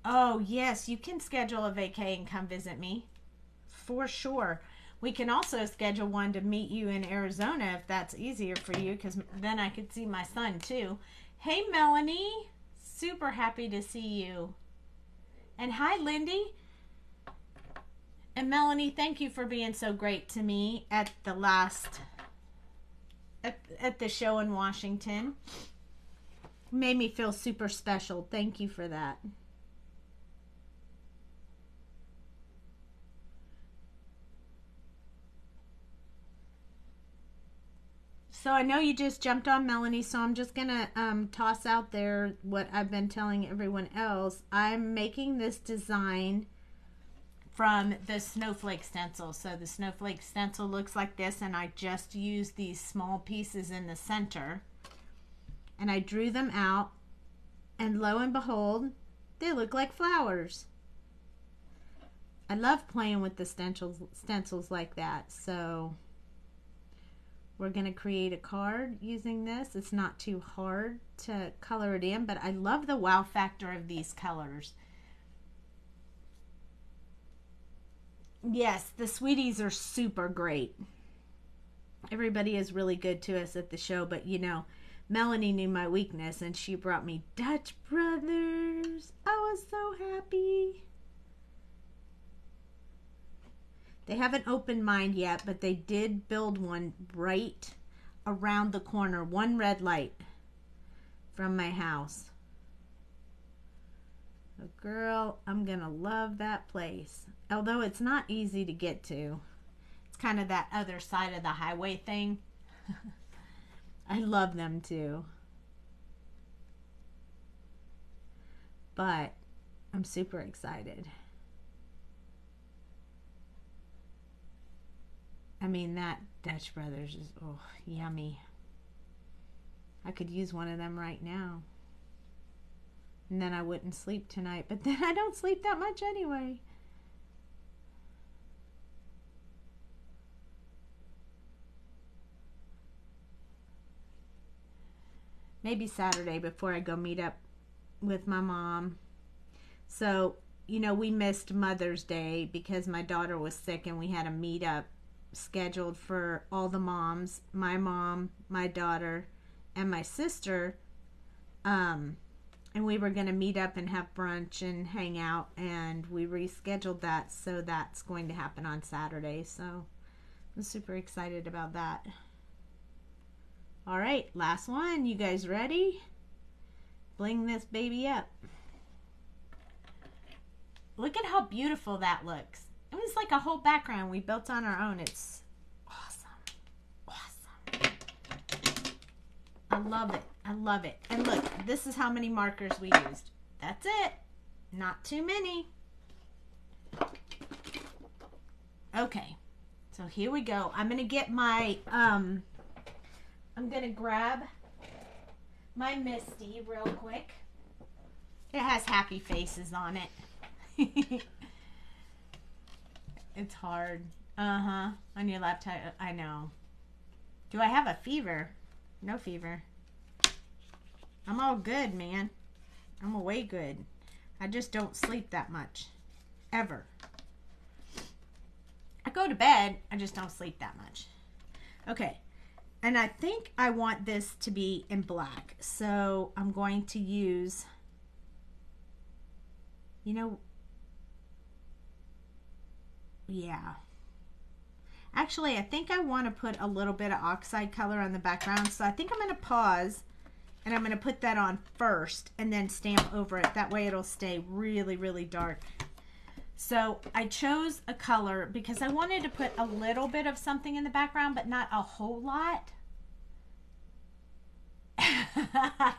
Oh yes, you can schedule a vacay and come visit me for sure. We can also schedule one to meet you in Arizona if that's easier for you, because then I could see my son too. Hey Melanie, super happy to see you. And hi Lindy. And Melanie, thank you for being so great to me at the last, at the show in Washington. Made me feel super special. Thank you for that. So I know you just jumped on Melanie, so I'm just going to toss out there what I've been telling everyone else. I'm making this design from the Snowflake stencil. So the Snowflake stencil looks like this, and I just used these small pieces in the center. And I drew them out, and lo and behold, they look like flowers. I love playing with the stencils like that, so we're going to create a card using this. It's not too hard to color it in, but I love the wow factor of these colors. Yes, the sweeties are super great. Everybody is really good to us at the show, but you know, Melanie knew my weakness and she brought me Dutch Brothers. I was so happy. They haven't opened mine yet, but they did build one right around the corner. One red light from my house. So girl, I'm going to love that place. Although it's not easy to get to. It's kind of that other side of the highway thing. I love them too. But I'm super excited. I mean, that Dutch Brothers is, oh, yummy. I could use one of them right now. And then I wouldn't sleep tonight. But then I don't sleep that much anyway. Maybe Saturday before I go meet up with my mom. So, you know, we missed Mother's Day because my daughter was sick and we had a meetup scheduled for all the moms, my mom, my daughter, and my sister, and we were going to meet up and have brunch and hang out, and we rescheduled that, so that's going to happen on Saturday. So I'm super excited about that. All right, last one. You guys ready? Bling this baby up. Look at how beautiful that looks. It was like a whole background we built on our own. It's awesome. Awesome. I love it. I love it. And look, this is how many markers we used. That's it. Not too many. Okay. So here we go. I'm going to get my, I'm going to grab my Misty real quick. It has happy faces on it. It's hard. On your laptop. I know. Do I have a fever? No fever. I'm all good, man. I'm way good. I just don't sleep that much. Ever. I go to bed. I just don't sleep that much. Okay. And I think I want this to be in black. So I'm going to use, you know, yeah. Actually, I think I want to put a little bit of oxide color on the background. So I think I'm going to pause and I'm going to put that on first and then stamp over it. That way it'll stay really, really dark. So I chose a color because I wanted to put a little bit of something in the background, but not a whole lot.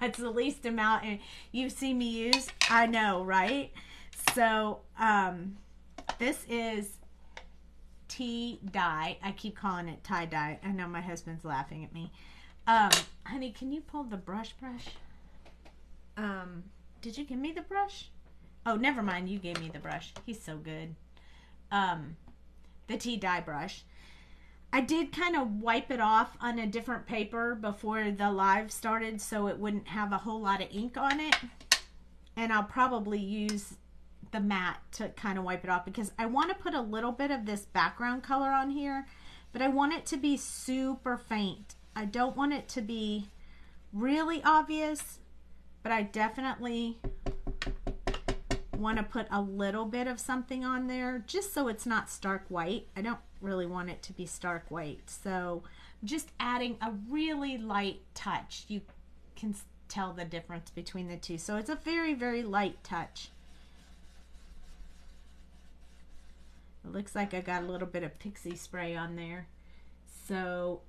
It's the least amount you've seen me use. I know, right? So this is tea dye. I keep calling it tie dye. I know my husband's laughing at me. Honey, can you pull the brush? Did you give me the brush? Oh, never mind. You gave me the brush. He's so good. The tea dye brush. I did kind of wipe it off on a different paper before the live started so it wouldn't have a whole lot of ink on it. And I'll probably use the matte to kind of wipe it off because I want to put a little bit of this background color on here, but I want it to be super faint. I don't want it to be really obvious, but I definitely want to put a little bit of something on there just so it's not stark white. I don't really want it to be stark white, so just adding a really light touch. You can tell the difference between the two, so it's a very, very light touch. It looks like I got a little bit of pixie spray on there, so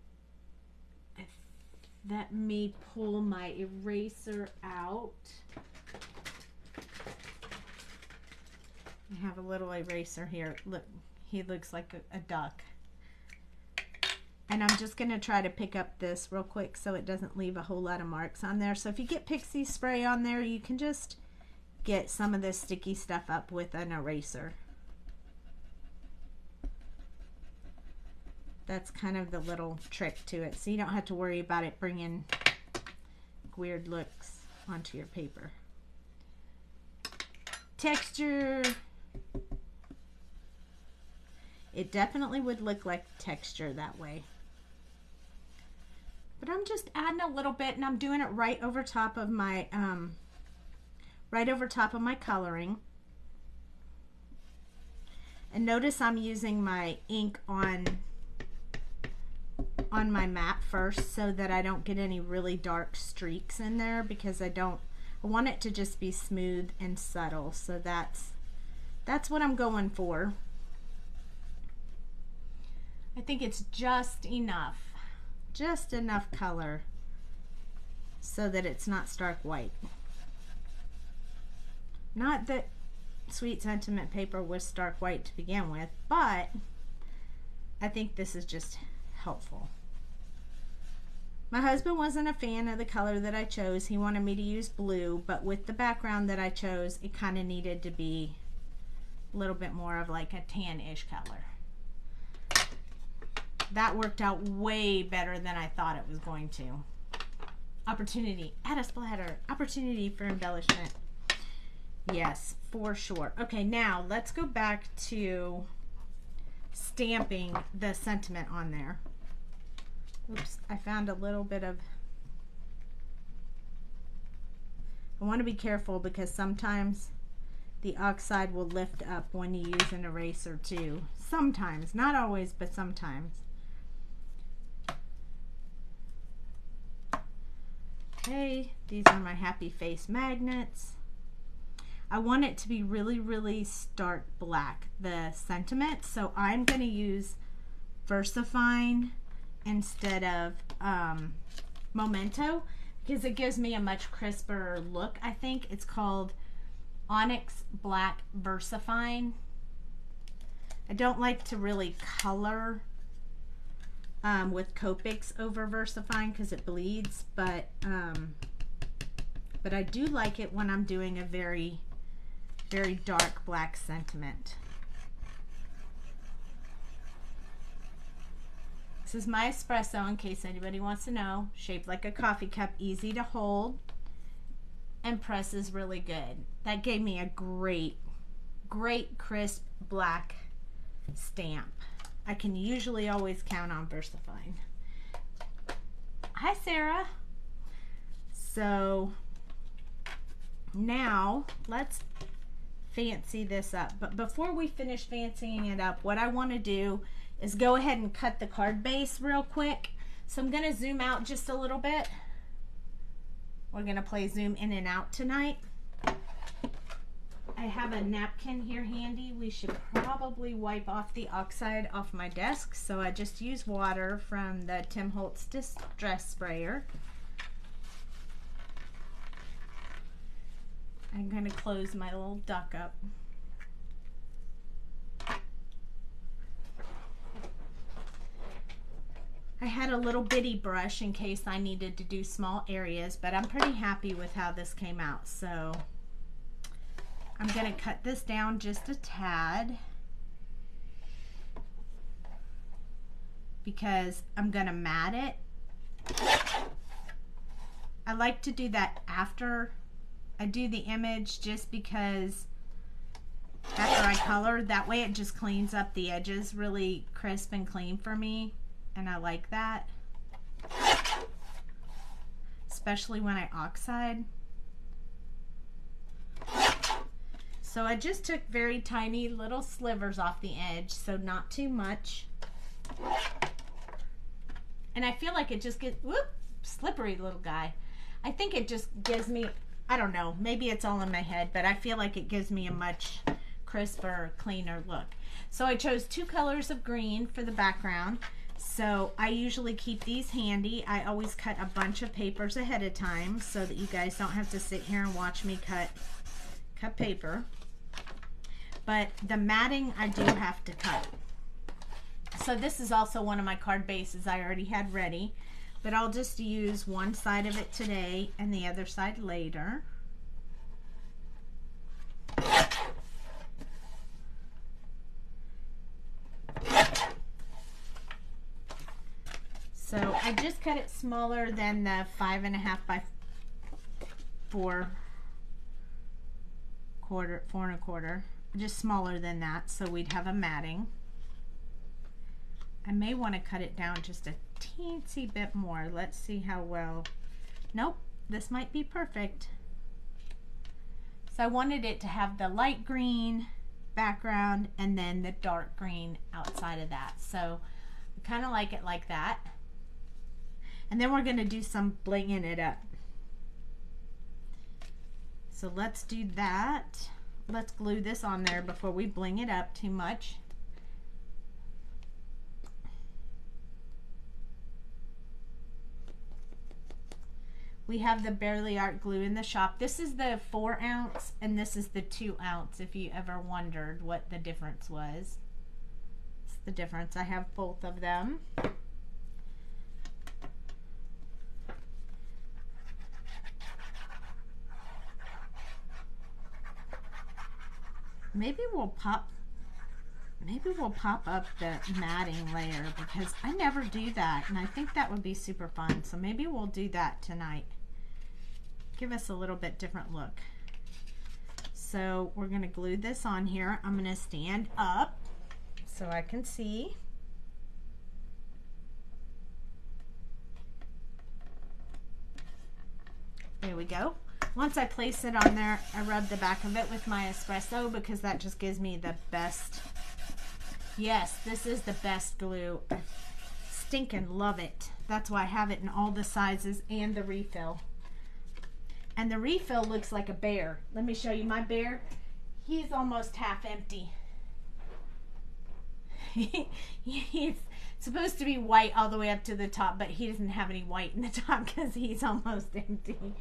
let me pull my eraser out. I have a little eraser here. Look, he looks like a duck. And I'm just going to try to pick up this real quick so it doesn't leave a whole lot of marks on there. So if you get pixie spray on there, you can just get some of this sticky stuff up with an eraser. That's kind of the little trick to it. So you don't have to worry about it bringing weird looks onto your paper. Texture. It definitely would look like texture that way. But I'm just adding a little bit, and I'm doing it right over top of my coloring. And notice I'm using my ink on my map first so that I don't get any really dark streaks in there, because I want it to just be smooth and subtle. So that's what I'm going for. I think it's just enough color so that it's not stark white. Not that Sweet Sentiment paper was stark white to begin with, but I think this is just helpful. My husband wasn't a fan of the color that I chose. He wanted me to use blue, but with the background that I chose, it kind of needed to be a little bit more of like a tan-ish color. That worked out way better than I thought it was going to. Opportunity, add a splatter, opportunity for embellishment. Yes, for sure. Okay, now let's go back to stamping the sentiment on there. Oops, I found a little bit of... I want to be careful because sometimes the oxide will lift up when you use an eraser too. Sometimes, not always, but sometimes. Okay, these are my happy face magnets. I want it to be really, really stark black, the sentiment, so I'm going to use VersaFine instead of Memento because it gives me a much crisper look. I think it's called Onyx Black VersaFine. I don't like to really color with Copics over VersaFine because it bleeds, but I do like it when I'm doing a very, very dark black sentiment. This is my espresso, in case anybody wants to know. Shaped like a coffee cup, easy to hold, and presses really good. That gave me a great, great crisp black stamp. I can usually always count on VersaFine. Hi, Sarah. So now let's fancy this up. But before we finish fancying it up, what I want to do is go ahead and cut the card base real quick. So I'm going to zoom out just a little bit. We're going to play zoom in and out tonight. I have a napkin here handy. We should probably wipe off the oxide off my desk. So I just use water from the Tim Holtz Distress Sprayer. I'm going to close my little duck up. I had a little bitty brush in case I needed to do small areas, but I'm pretty happy with how this came out. So I'm going to cut this down just a tad because I'm going to mat it. I like to do that after I do the image, just because after I color, that way it just cleans up the edges really crisp and clean for me, and I like that, especially when I oxide. So I just took very tiny little slivers off the edge, so not too much. And I feel like it just gets, whoop, slippery little guy. I think it just gives me, I don't know, maybe it's all in my head, but I feel like it gives me a much crisper, cleaner look. So I chose 2 colors of green for the background. So I usually keep these handy. I always cut a bunch of papers ahead of time so that you guys don't have to sit here and watch me cut paper. But the matting I do have to cut. So this is also one of my card bases I already had ready, but I'll just use one side of it today and the other side later. So I just cut it smaller than the 5.5 by 4 1/4, just smaller than that, so we'd have a matting. I may want to cut it down just a teensy bit more. Let's see how well. Nope, this might be perfect. So I wanted it to have the light green background and then the dark green outside of that. So I kind of like it like that. And then we're going to do some blinging it up. So let's do that. Let's glue this on there before we bling it up too much. We have the Barely Art glue in the shop. This is the 4 ounce and this is the 2 ounce, if you ever wondered what the difference was. It's the difference. I have both of them. Maybe we'll pop up the matting layer, because I never do that and I think that would be super fun. So maybe we'll do that tonight. Give us a little bit different look. So we're going to glue this on here. I'm going to stand up so I can see. There we go. Once I place it on there, I rub the back of it with my espresso, because that just gives me the best. Yes, this is the best glue. I stinking love it. That's why I have it in all the sizes and the refill. And the refill looks like a bear. Let me show you my bear. He's almost half empty. He's supposed to be white all the way up to the top, but he doesn't have any white in the top because he's almost empty.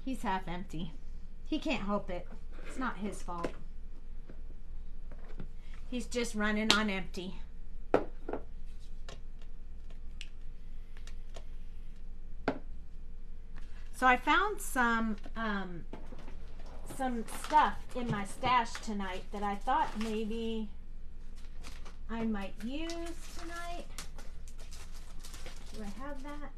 He's half empty. He can't help it. It's not his fault. He's just running on empty. So I found some stuff in my stash tonight that I thought maybe I might use tonight. Do I have that?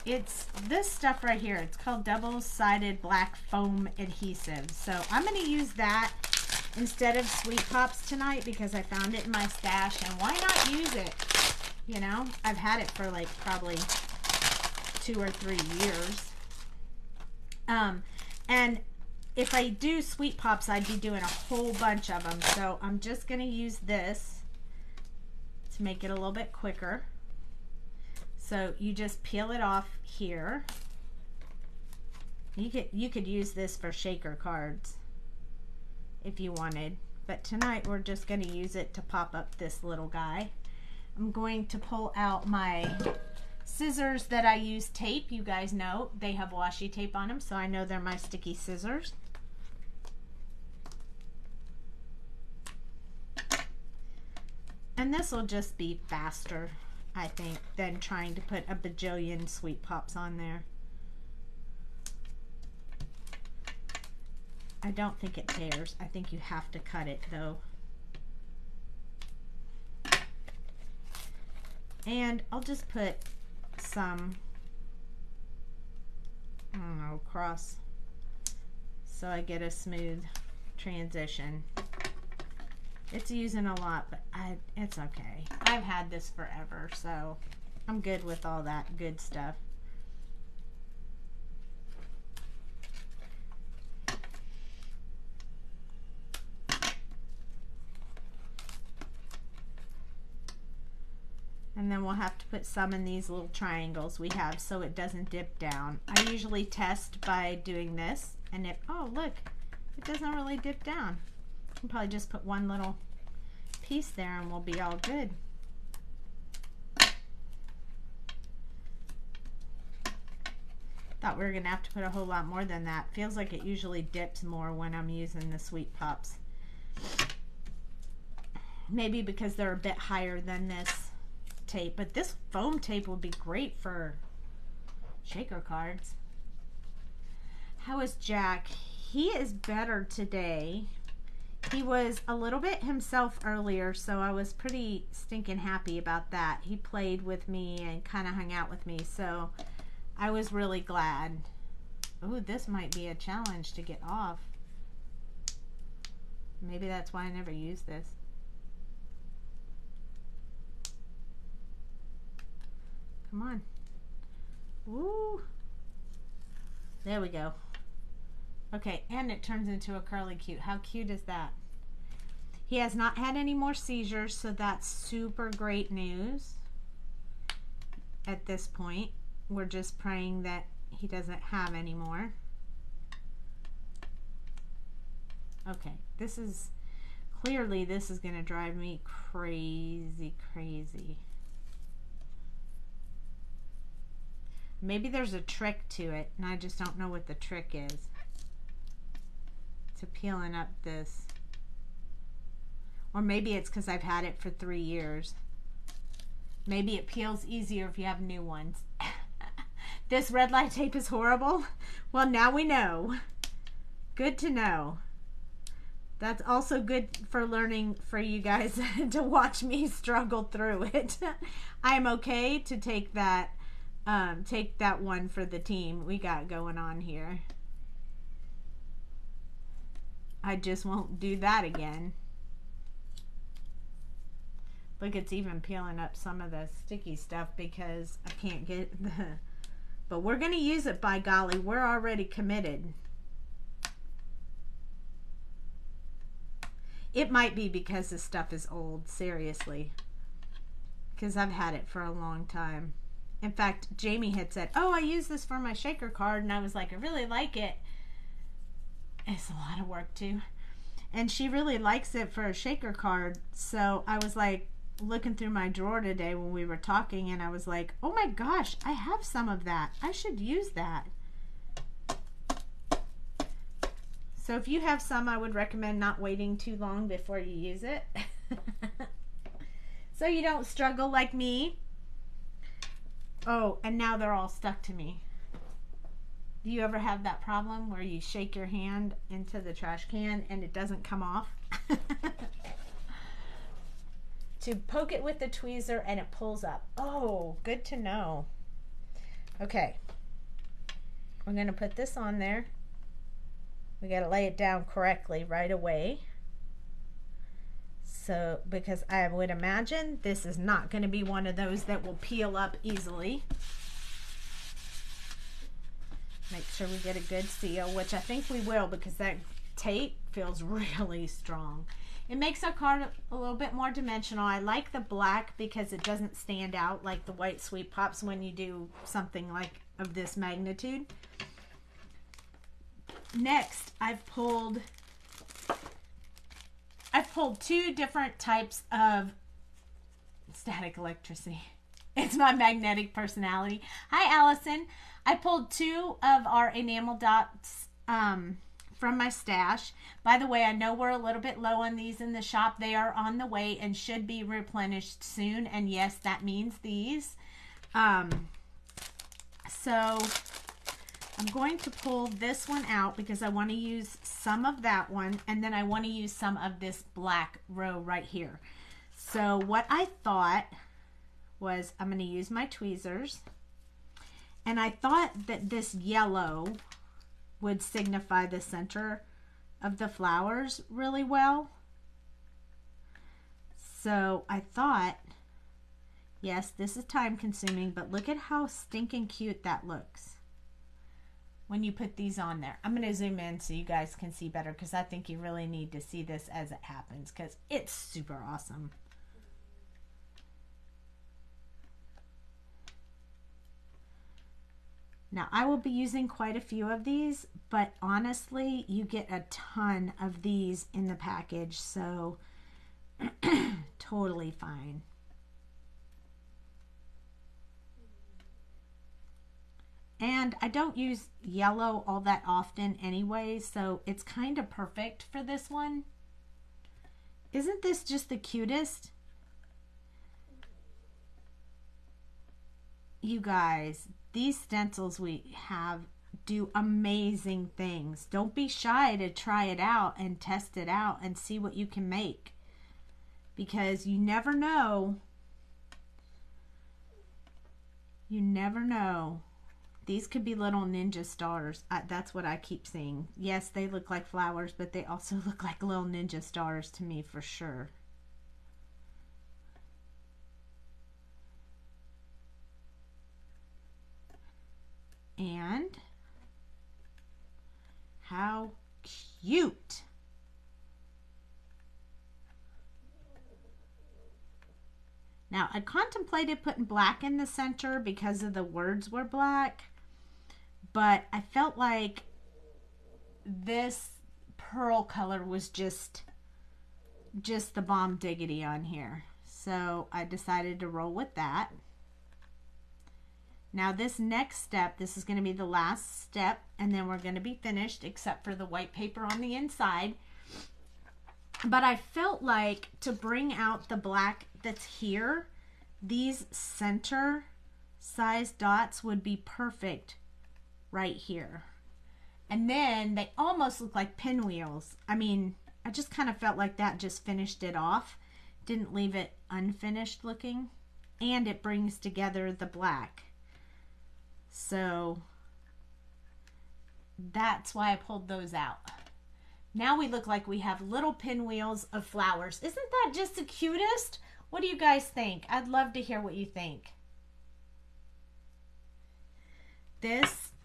It's this stuff right here. It's called double-sided black foam adhesive. So I'm going to use that instead of Sweet Pops tonight because I found it in my stash, and why not use it? You know, I've had it for like probably 2 or 3 years. And if I do Sweet Pops, I'd be doing a whole bunch of them. So I'm just going to use this to make it a little bit quicker. So you just peel it off here. You could use this for shaker cards if you wanted, but tonight we're just going to use it to pop up this little guy. I'm going to pull out my scissors that I use tape. You guys know they have washi tape on them, so I know they're my sticky scissors. And this will just be faster, I think, than trying to put a bajillion Sweet Pops on there. I don't think it tears. I think you have to cut it though. And I'll just put some, I don't know, across so I get a smooth transition. It's using a lot, but it's okay. I've had this forever, so I'm good with all that good stuff. And then we'll have to put some in these little triangles we have so it doesn't dip down. I usually test by doing this, and oh look, it doesn't really dip down. I can probably just put one little piece there and we'll be all good. Thought we were gonna have to put a whole lot more than that. Feels like it usually dips more when I'm using the Sweet Pops. Maybe because they're a bit higher than this tape, but this foam tape would be great for shaker cards. How is Jack? He is better today. He was a little bit himself earlier, so I was pretty stinking happy about that. He played with me and kind of hung out with me, so I was really glad. Ooh, this might be a challenge to get off. Maybe that's why I never use this. Come on. Woo. There we go. Okay, and it turns into a curly cute. How cute is that? He has not had any more seizures, so that's super great news. At this point, we're just praying that he doesn't have any more. Okay, this is clearly this is going to drive me crazy. Maybe there's a trick to it, and I just don't know what the trick is to peeling up this. Or maybe it's because I've had it for 3 years. Maybe it peels easier if you have new ones. This red light tape is horrible. Well, now we know. Good to know. That's also good for learning for you guys to watch me struggle through it. I am okay to take that one for the team we got going on here. I just won't do that again. Look, it's even peeling up some of the sticky stuff because I can't get the... But we're going to use it, by golly. We're already committed. It might be because this stuff is old, seriously. Because I've had it for a long time. In fact, Jamie had said, oh, I use this for my shaker card. And I was like, I really like it. It's a lot of work too. And she really likes it for a shaker card. So I was like looking through my drawer today when we were talking, and I was like, oh my gosh, I have some of that. I should use that. So if you have some, I would recommend not waiting too long before you use it. So you don't struggle like me. Oh, and now they're all stuck to me. Do you ever have that problem where you shake your hand into the trash can and it doesn't come off? To poke it with the tweezer and it pulls up. Oh, good to know. Okay. We're going to put this on there. We got to lay it down correctly right away. So, because I would imagine this is not going to be one of those that will peel up easily. Make sure we get a good seal, which I think we will because that tape feels really strong. It makes our card a little bit more dimensional. I like the black because it doesn't stand out like the white Sweet Pops when you do something like of this magnitude. Next, I've pulled 2 different types of static electricity. It's my magnetic personality. Hi, Allison. I pulled 2 of our enamel dots from my stash. By the way, I know we're a little bit low on these in the shop. They are on the way and should be replenished soon. And yes, that means these. So I'm going to pull this one out because I want to use some of that one, and then I want to use some of this black row right here. So what I thought was I'm going to use my tweezers, and I thought that this yellow would signify the center of the flowers really well. So I thought, yes, this is time consuming, but look at how stinking cute that looks when you put these on there. I'm going to zoom in so you guys can see better, because I think you really need to see this as it happens, because it's super awesome. Now, I will be using quite a few of these, but honestly, you get a ton of these in the package, so totally fine. And I don't use yellow all that often anyway, so it's kind of perfect for this one. Isn't this just the cutest? You guys, these stencils we have do amazing things. Don't be shy to try it out and test it out and see what you can make, because you never know. You never know. These could be little ninja stars. That's what I keep seeing. Yes, they look like flowers, but they also look like little ninja stars to me for sure. And how cute. Now, I contemplated putting black in the center because of the words were black, but I felt like this pearl color was just the bomb diggity on here. So I decided to roll with that. Now this next step, this is going to be the last step, and then we're going to be finished except for the white paper on the inside. But I felt like to bring out the black that's here, these center size dots would be perfect right here. And then they almost look like pinwheels. I mean, I just kind of felt like that just finished it off. Didn't leave it unfinished looking. And it brings together the black. So that's why I pulled those out. Now we look like we have little pinwheels of flowers. Isn't that just the cutest? What do you guys think? I'd love to hear what you think.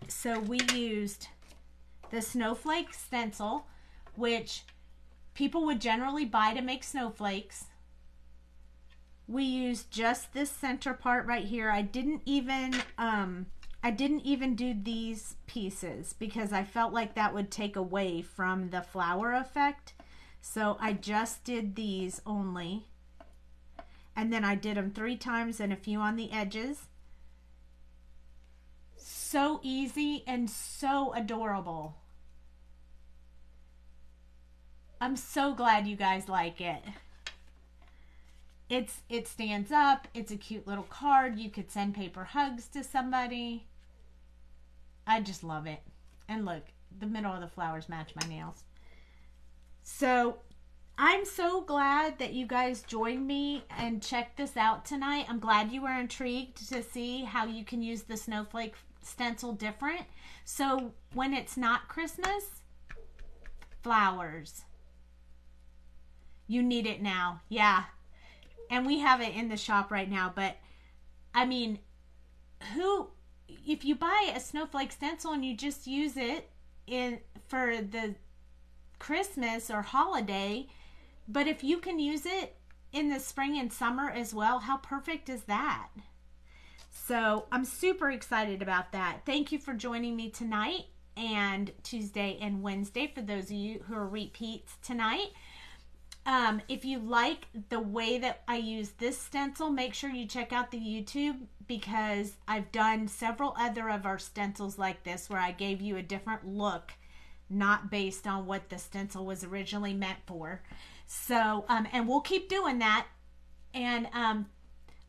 So we used the Snowflake stencil, which people would generally buy to make snowflakes. We used just this center part right here. I didn't even do these pieces because I felt like that would take away from the flower effect. So I just did these only. And then I did them 3 times and a few on the edges. So easy and so adorable. I'm so glad you guys like it. It stands up. It's a cute little card. You could send paper hugs to somebody. I just love it. And look, the middle of the flowers match my nails. So I'm so glad that you guys joined me and checked this out tonight. I'm glad you were intrigued to see how you can use the Snowflake stencil different. So when it's not Christmas, flowers. You need it now. Yeah. And we have it in the shop right now. But I mean, if you buy a Snowflake stencil and you just use it for the Christmas or holiday, but if you can use it in the spring and summer as well, how perfect is that? So I'm super excited about that. Thank you for joining me tonight and Tuesday and Wednesday for those of you who are repeats tonight. If you like the way that I use this stencil, make sure you check out the YouTube, because I've done several other of our stencils like this where I gave you a different look, not based on what the stencil was originally meant for. So, and we'll keep doing that. And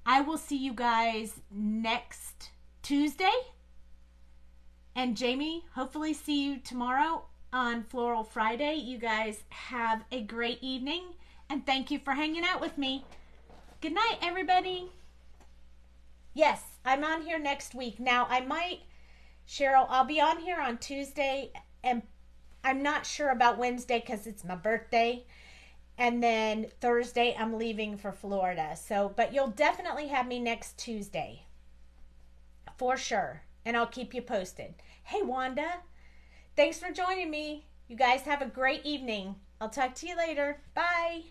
I will see you guys next Tuesday. And Jamie, hopefully see you tomorrow on Floral Friday. You guys have a great evening, and thank you for hanging out with me. Good night, everybody. Yes, I'm on here next week. Now, I might, Cheryl, I'll be on here on Tuesday, and I'm not sure about Wednesday because it's my birthday. And then Thursday, I'm leaving for Florida. So, but you'll definitely have me next Tuesday. For sure. And I'll keep you posted. Hey, Wanda. Thanks for joining me. You guys have a great evening. I'll talk to you later. Bye.